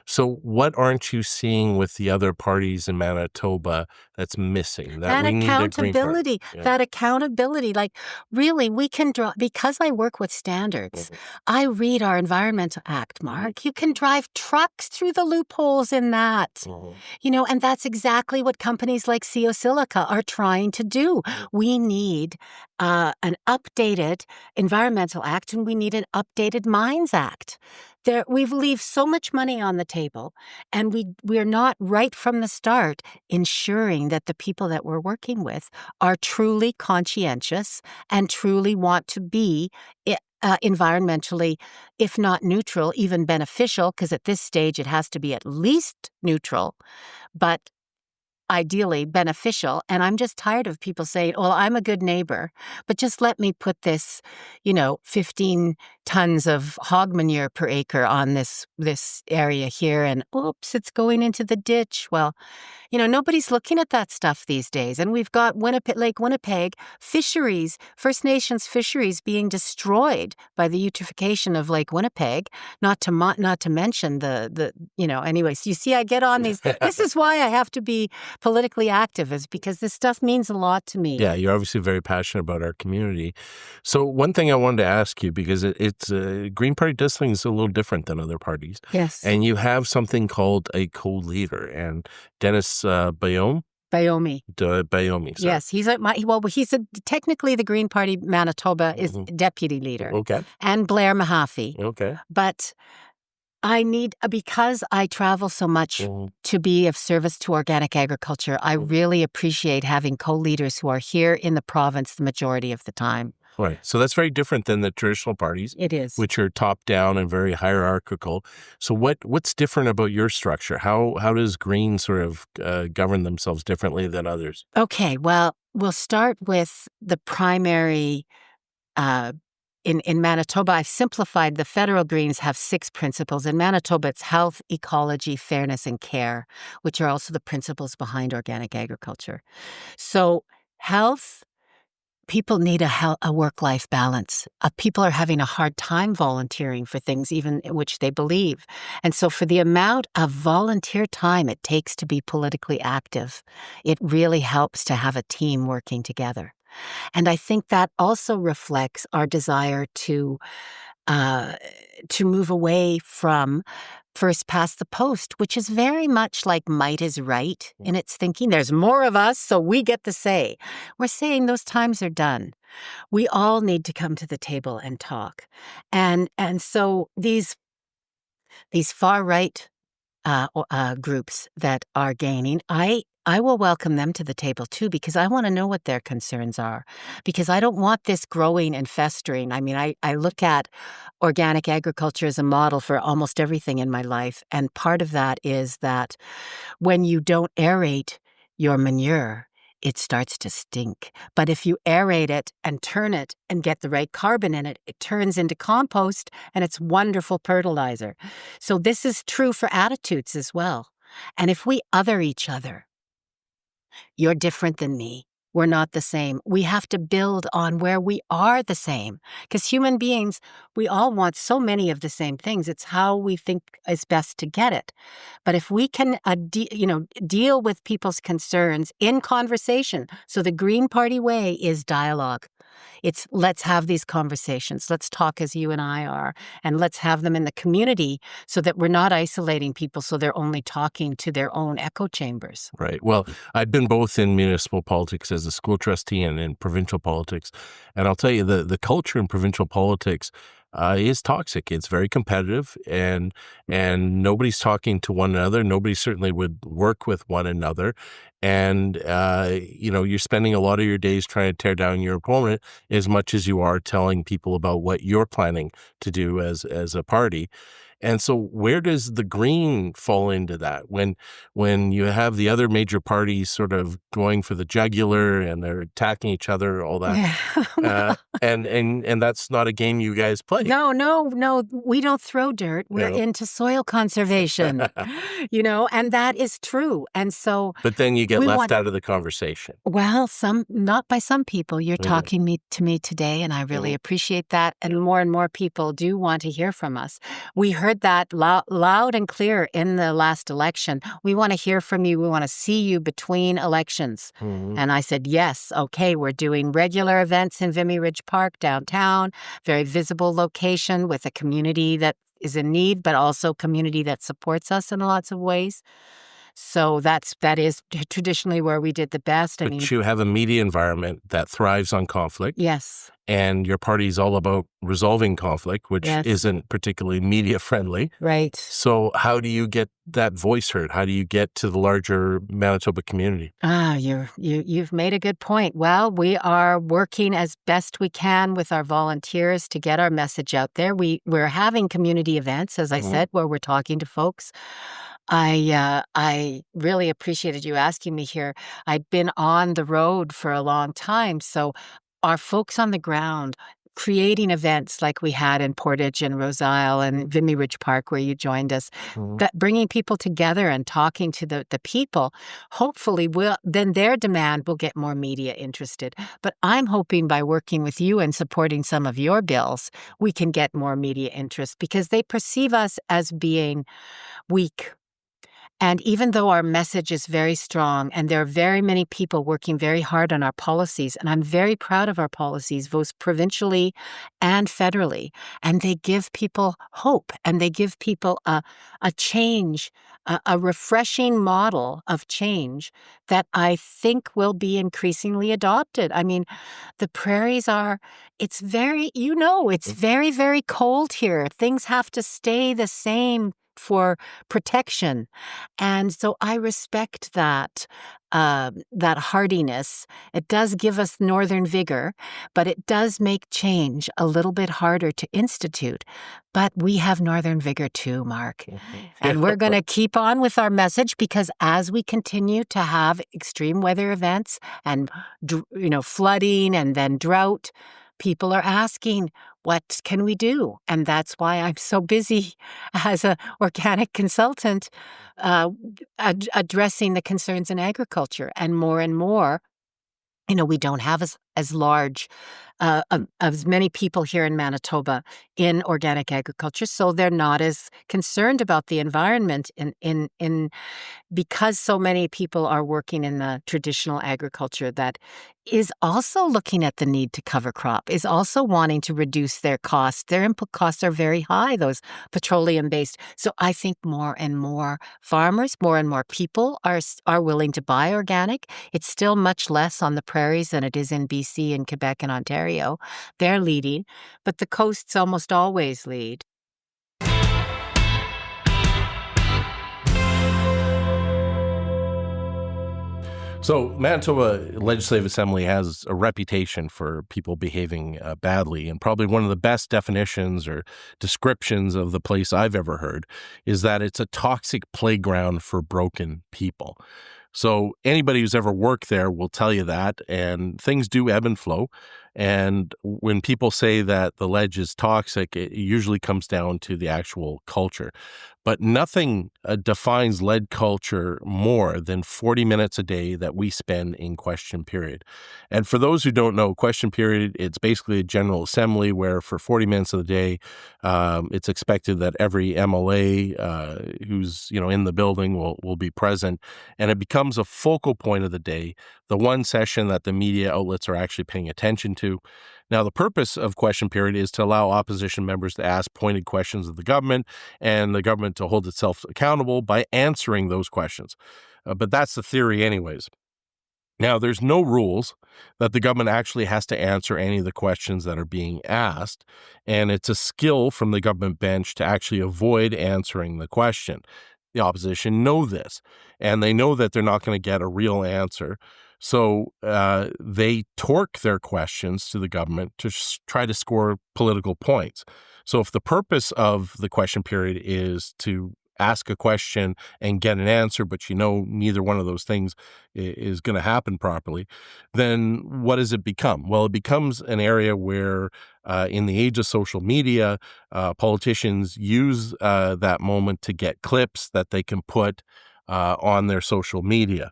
So what aren't you seeing with the other parties in Manitoba that's missing? That That we need a Green Party. accountability, Yeah. that accountability, like really we can draw, because I work with standards, I read our Environmental Act, Mark. You can drive trucks through the loopholes in that. You know, and that's exactly what companies like CO Silica are trying to do. We need an updated Environmental Act, and we need an updated Mines Act. We leave so much money on the table, and we're not right from the start ensuring that the people that we're working with are truly conscientious and truly want to be environmentally, if not neutral, even beneficial, because at this stage it has to be at least neutral, but ideally beneficial. And I'm just tired of people saying, well, I'm a good neighbor, but just let me put this, 15 tons of hog manure per acre on this area here, and oops, it's going into the ditch. Well, nobody's looking at that stuff these days. And we've got Lake Winnipeg fisheries, First Nations fisheries being destroyed by the eutrophication of Lake Winnipeg, not to mention anyways, you see, I get on these. This is why I have to be politically active, is because this stuff means a lot to me. Yeah, you're obviously very passionate about our community. So one thing I wanted to ask you, because it's Green Party does things a little different than other parties. Yes. And you have something called a co-leader, and Dennis Bayomi. Sorry. Yes, he's technically the Green Party Manitoba is deputy leader. Okay. And Blair Mahaffey. Okay. But because I travel so much to be of service to organic agriculture, I really appreciate having co-leaders who are here in the province the majority of the time. Right. So that's very different than the traditional parties. It is. Which are top-down and very hierarchical. So what's different about your structure? How does Green sort of govern themselves differently than others? Okay, well, we'll start with the primary. In Manitoba, I've simplified. The federal Greens have 6 principles. In Manitoba, it's health, ecology, fairness, and care, which are also the principles behind organic agriculture. So health, people need a work-life balance. People are having a hard time volunteering for things even which they believe. And so for the amount of volunteer time it takes to be politically active, it really helps to have a team working together. And I think that also reflects our desire to move away from first past the post, which is very much like might is right in its thinking. There's more of us, so we get the say. We're saying those times are done. We all need to come to the table and talk. And so these far right groups that are gaining, I will welcome them to the table too, because I want to know what their concerns are, because I don't want this growing and festering. I mean, I look at organic agriculture as a model for almost everything in my life. And part of that is that when you don't aerate your manure, it starts to stink. But if you aerate it and turn it and get the right carbon in it, it turns into compost, and it's wonderful fertilizer. So this is true for attitudes as well. And if we other each other, you're different than me, we're not the same. We have to build on where we are the same. Because human beings, we all want so many of the same things. It's how we think is best to get it. But if we can deal with people's concerns in conversation, so the Green Party way is dialogue. It's let's have these conversations. Let's talk as you and I are, and let's have them in the community so that we're not isolating people so they're only talking to their own echo chambers. Right. Well, I've been both in municipal politics as a school trustee and in provincial politics. And I'll tell you, the culture in provincial politics is toxic. It's very competitive, and nobody's talking to one another. Nobody certainly would work with one another. And, you're spending a lot of your days trying to tear down your opponent as much as you are telling people about what you're planning to do as a party. And so where does the Green fall into that when you have the other major parties sort of going for the jugular and they're attacking each other, all that? Yeah. And that's not a game you guys play. No, we don't throw dirt. We're Yeah. into soil conservation, and that is true. And so, But then you get we left want- out of the conversation. well, not by some people. You're Yeah. talking to me today, and I really appreciate that. And more people do want to hear from us. We heard that loud and clear in the last election. We want to hear from you. We want to see you between elections. Mhm. And I said, yes, okay, we're doing regular events in Vimy Ridge Park downtown, very visible location with a community that is in need, but also community that supports us in lots of ways. So that is traditionally where we did the best. I mean, But you have a media environment that thrives on conflict, yes, and your party's all about resolving conflict, which Yes. isn't particularly media friendly. right. So how do you get that voice heard? How do you get to the larger Manitoba community? You've made a good point. Well, we are working as best we can with our volunteers to get our message out there. We're having community events, as I said, where we're talking to folks. I really appreciated you asking me here. I've been on the road for a long time, so our folks on the ground creating events like we had in Portage and Reveille and Vimy Ridge Park, where you joined us, that bringing people together and talking to the people, hopefully then their demand will get more media interested. But I'm hoping by working with you and supporting some of your bills, we can get more media interest because they perceive us as being weak. And even though our message is very strong, and there are very many people working very hard on our policies, and I'm very proud of our policies, both provincially and federally, and they give people hope, and they give people a change, a refreshing model of change that I think will be increasingly adopted. I mean, the prairies it's very, it's very, very cold here. Things have to stay the same for protection. And so I respect that hardiness. It does give us northern vigor, but it does make change a little bit harder to institute. But we have northern vigor too, Mark. And we're going to keep on with our message because as we continue to have extreme weather events and, flooding and then drought, people are asking, what can we do? And that's why I'm so busy as an organic consultant addressing the concerns in agriculture. And more, we don't have as large, as many people here in Manitoba in organic agriculture, so they're not as concerned about the environment in because so many people are working in the traditional agriculture that is also looking at the need to cover crop, is also wanting to reduce their costs. Their input costs are very high, those petroleum-based. So I think more and more farmers, more and more people are willing to buy organic. It's still much less on the prairies than it is in BC and Quebec and Ontario. They're leading, but the coasts almost always lead. So Manitoba Legislative Assembly has a reputation for people behaving badly, and probably one of the best definitions or descriptions of the place I've ever heard is that it's a toxic playground for broken people. So anybody who's ever worked there will tell you that, and things do ebb and flow. And when people say that the ledge is toxic, it usually comes down to the actual culture. But nothing defines lead culture more than 40 minutes a day that we spend in question period. And for those who don't know, question period, it's basically a general assembly where for 40 minutes of the day, it's expected that every MLA who's in the building will be present. And it becomes a focal point of the day, the one session that the media outlets are actually paying attention to. Now, the purpose of question period is to allow opposition members to ask pointed questions of the government and the government to hold itself accountable by answering those questions. But that's the theory anyways. Now, there's no rules that the government actually has to answer any of the questions that are being asked, and it's a skill from the government bench to actually avoid answering the question. The opposition know this, and they know that they're not going to get a real answer. So they torque their questions to the government to try to score political points. So if the purpose of the question period is to ask a question and get an answer, but neither one of those things is going to happen properly, then what does it become? Well, it becomes an area where in the age of social media, politicians use that moment to get clips that they can put on their social media.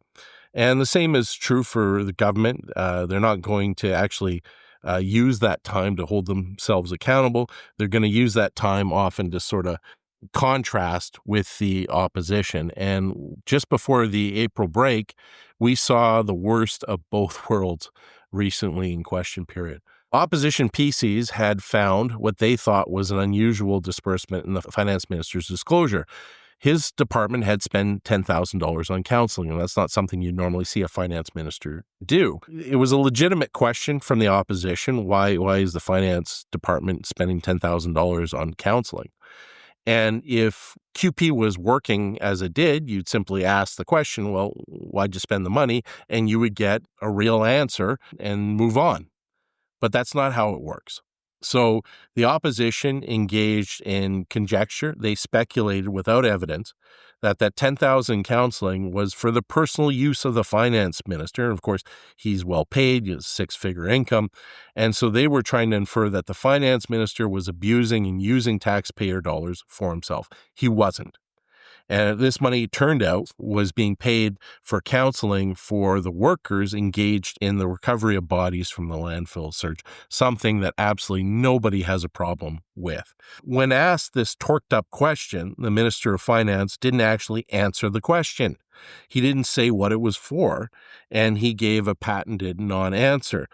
And the same is true for the government. They're not going to actually use that time to hold themselves accountable. They're going to use that time often to sort of contrast with the opposition. And just before the April break, we saw the worst of both worlds recently in question period. Opposition PCs had found what they thought was an unusual disbursement in the finance minister's disclosure. His department had spent $10,000 on counseling, and that's not something you'd normally see a finance minister do. It was a legitimate question from the opposition. Why is the finance department spending $10,000 on counseling? And if QP was working as it did, you'd simply ask the question, well, why'd you spend the money? And you would get a real answer and move on. But that's not how it works. So the opposition engaged in conjecture. They speculated without evidence that 10,000 counseling was for the personal use of the finance minister. And of course, he's well paid, he has six-figure income. And so they were trying to infer that the finance minister was abusing and using taxpayer dollars for himself. He wasn't. And this money, turned out, was being paid for counseling for the workers engaged in the recovery of bodies from the landfill surge, something that absolutely nobody has a problem with. When asked this torqued-up question, the Minister of Finance didn't actually answer the question. He didn't say what it was for, and he gave a patented non-answer.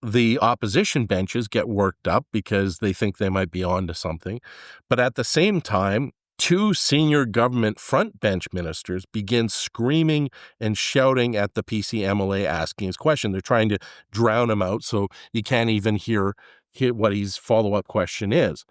The opposition benches get worked up because they think they might be onto something, but at the same time, two senior government front bench ministers begin screaming and shouting at the PC MLA asking his question. They're trying to drown him out so you can't even hear what his follow-up question is.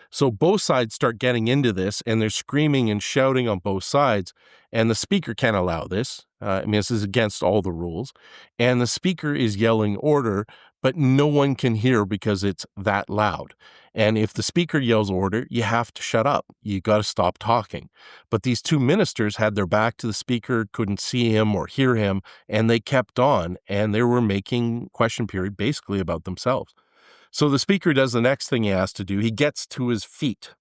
So both sides start getting into this, and they're screaming and shouting on both sides, and the speaker can't allow this. This is against all the rules. And the speaker is yelling order, but no one can hear because it's that loud. And if the speaker yells order, you have to shut up. You got to stop talking. But these two ministers had their back to the speaker, couldn't see him or hear him, and they kept on, and they were making question period basically about themselves. So the speaker does the next thing he has to do. He gets to his feet,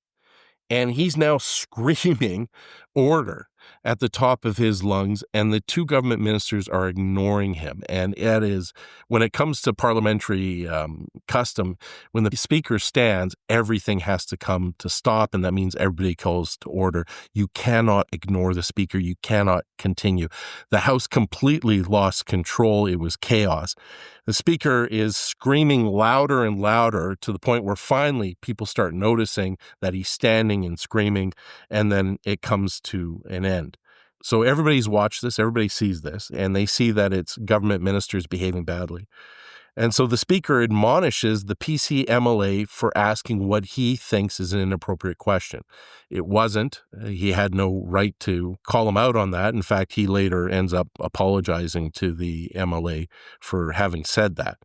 and he's now screaming order at the top of his lungs, and the two government ministers are ignoring him. And it is, when it comes to parliamentary custom, when the speaker stands, everything has to come to stop, and that means everybody calls to order. You cannot ignore the speaker. You cannot continue. The House completely lost control. It was chaos. The speaker is screaming louder and louder to the point where finally people start noticing that he's standing and screaming, and then it comes to an end. So everybody's watched this, everybody sees this, and they see that it's government ministers behaving badly. And so the speaker admonishes the PC MLA for asking what he thinks is an inappropriate question. It wasn't. He had no right to call him out on that. In fact, he later ends up apologizing to the MLA for having said that.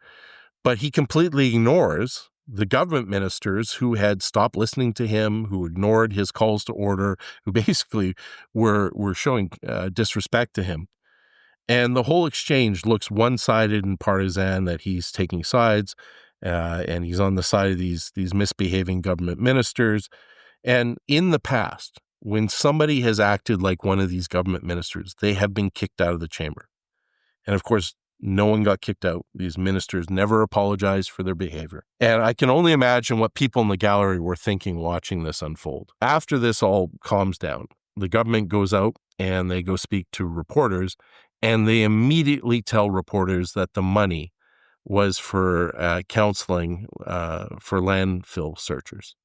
But he completely ignores the government ministers who had stopped listening to him, who ignored his calls to order, who basically were showing disrespect to him. And the whole exchange looks one-sided and partisan, that he's taking sides, and he's on the side of these misbehaving government ministers. And in the past, when somebody has acted like one of these government ministers, they have been kicked out of the chamber. And of course, no one got kicked out. These ministers never apologized for their behavior. And I can only imagine what people in the gallery were thinking watching this unfold. After this all calms down, the government goes out and they go speak to reporters, and they immediately tell reporters that the money was for counseling for landfill searchers.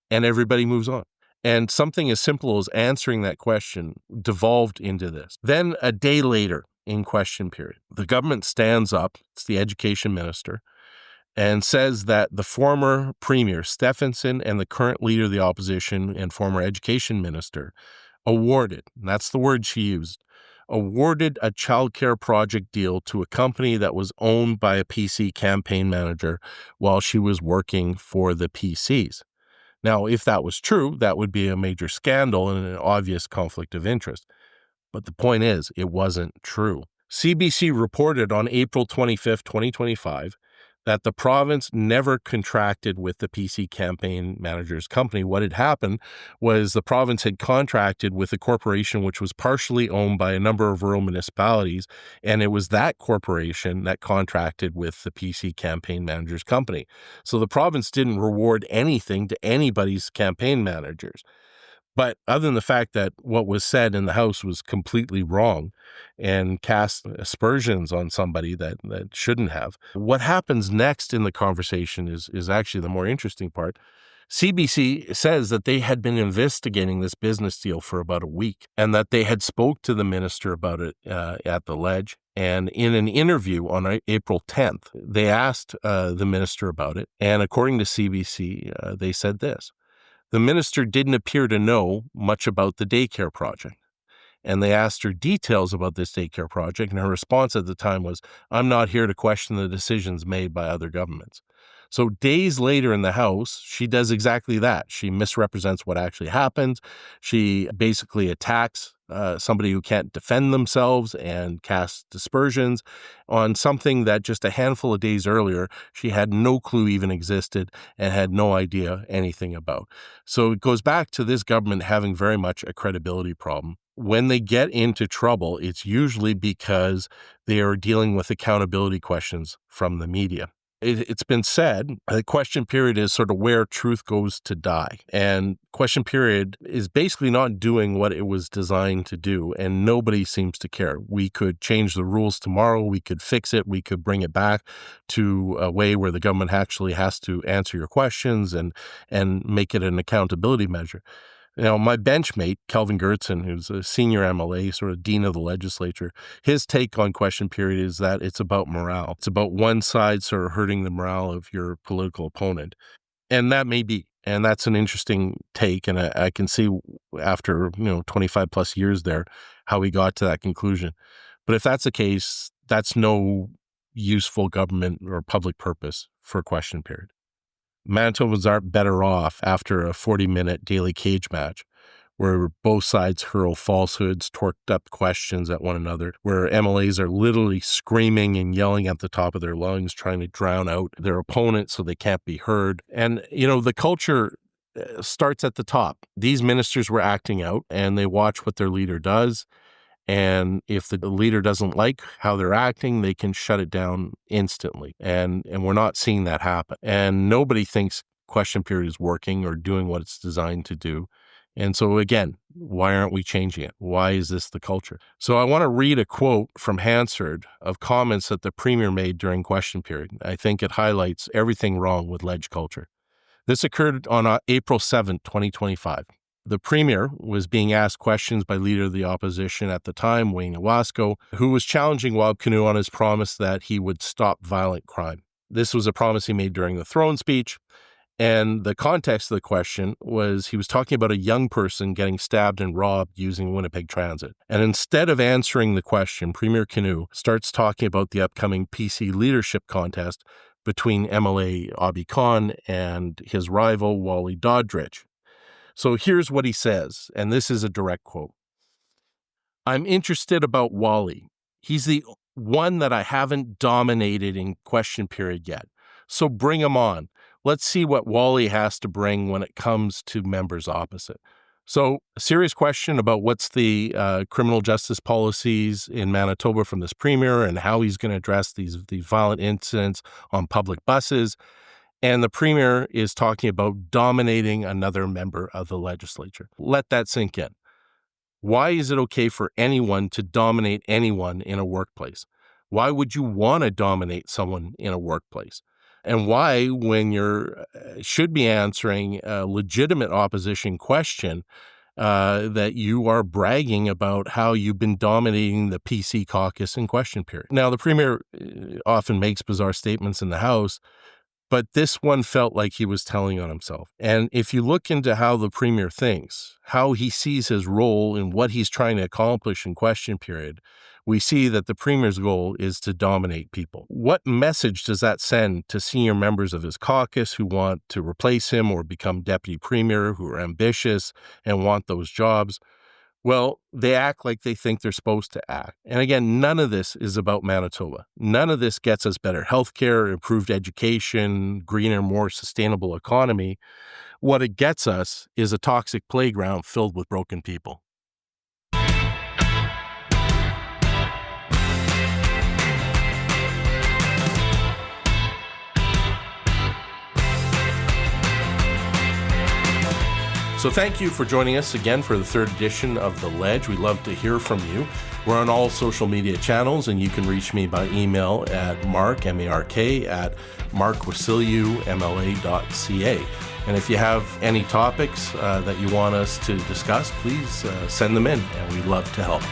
And everybody moves on. And something as simple as answering that question devolved into this. Then a day later, in question period, the government stands up, it's the education minister, and says that the former premier, Stephenson, and the current leader of the opposition and former education minister awarded, and that's the word she used, awarded a childcare project deal to a company that was owned by a PC campaign manager while she was working for the PCs. Now, if that was true, that would be a major scandal and an obvious conflict of interest. But the point is, it wasn't true. CBC reported on April 25th, 2025, that the province never contracted with the PC campaign manager's company. What had happened was the province had contracted with a corporation which was partially owned by a number of rural municipalities, and it was that corporation that contracted with the PC campaign manager's company. So the province didn't reward anything to anybody's campaign managers. But other than the fact that what was said in the House was completely wrong and cast aspersions on somebody that shouldn't have, what happens next in the conversation is actually the more interesting part. CBC says that they had been investigating this business deal for about a week and that they had spoke to the minister about it at the Ledge. And in an interview on April 10th, they asked the minister about it. And according to CBC, they said this. The minister didn't appear to know much about the daycare project. And they asked her details about this daycare project, and her response at the time was, "I'm not here to question the decisions made by other governments." So days later in the House, she does exactly that. She misrepresents what actually happened. She basically attacks somebody who can't defend themselves and casts aspersions on something that just a handful of days earlier, she had no clue even existed and had no idea anything about. So it goes back to this government having very much a credibility problem. When they get into trouble, it's usually because they are dealing with accountability questions from the media. It's been said the question period is sort of where truth goes to die. And question period is basically not doing what it was designed to do, and nobody seems to care. We could change the rules tomorrow. We could fix it. We could bring it back to a way where the government actually has to answer your questions and make it an accountability measure. You know, my benchmate, Kelvin Gertson, who's a senior MLA, sort of dean of the legislature, his take on question period is that it's about morale. It's about one side sort of hurting the morale of your political opponent. And that may be. And that's an interesting take. And I can see after, 25 plus years there, how we got to that conclusion. But if that's the case, that's no useful government or public purpose for a question period. Manitobans aren't better off after a 40-minute daily cage match where both sides hurl falsehoods, torqued up questions at one another, where MLAs are literally screaming and yelling at the top of their lungs, trying to drown out their opponent so they can't be heard. And, the culture starts at the top. These ministers were acting out, and they watch what their leader does. And if the leader doesn't like how they're acting, they can shut it down instantly. And we're not seeing that happen. And nobody thinks question period is working or doing what it's designed to do. And so again, why aren't we changing it? Why is this the culture? So I want to read a quote from Hansard of comments that the Premier made during question period. I think it highlights everything wrong with Ledge culture. This occurred on April 7th, 2025. The Premier was being asked questions by Leader of the Opposition at the time, Wayne Owasco, who was challenging Kinew on his promise that he would stop violent crime. This was a promise he made during the throne speech, and the context of the question was he was talking about a young person getting stabbed and robbed using Winnipeg Transit. And instead of answering the question, Premier Kinew starts talking about the upcoming PC leadership contest between MLA Abhi Khan and his rival, Wally Doddridge. So here's what he says, and this is a direct quote. "I'm interested about Wally. He's the one that I haven't dominated in question period yet. So bring him on. Let's see what Wally has to bring when it comes to members opposite." So a serious question about what's the criminal justice policies in Manitoba from this Premier and how he's going to address these violent incidents on public buses. And the Premier is talking about dominating another member of the legislature. Let that sink in. Why is it okay for anyone to dominate anyone in a workplace? Why would you want to dominate someone in a workplace? And why, when you're should be answering a legitimate opposition question, that you are bragging about how you've been dominating the PC caucus in question period? Now, the Premier often makes bizarre statements in the House, But this one felt like he was telling on himself. And if you look into how the premier thinks, how he sees his role and what he's trying to accomplish in question period, we see that the premier's goal is to dominate people. What message does that send to senior members of his caucus who want to replace him or become deputy premier, who are ambitious and want those jobs? Well, they act like they think they're supposed to act. And again, none of this is about Manitoba. None of this gets us better healthcare, improved education, greener, more sustainable economy. What it gets us is a toxic playground filled with broken people. So thank you for joining us again for the third edition of The Ledge. We'd love to hear from you. We're on all social media channels, and you can reach me by email at mark, M-A-R-K, at markwasiliu.mla.ca. And if you have any topics that you want us to discuss, please send them in, and we'd love to help.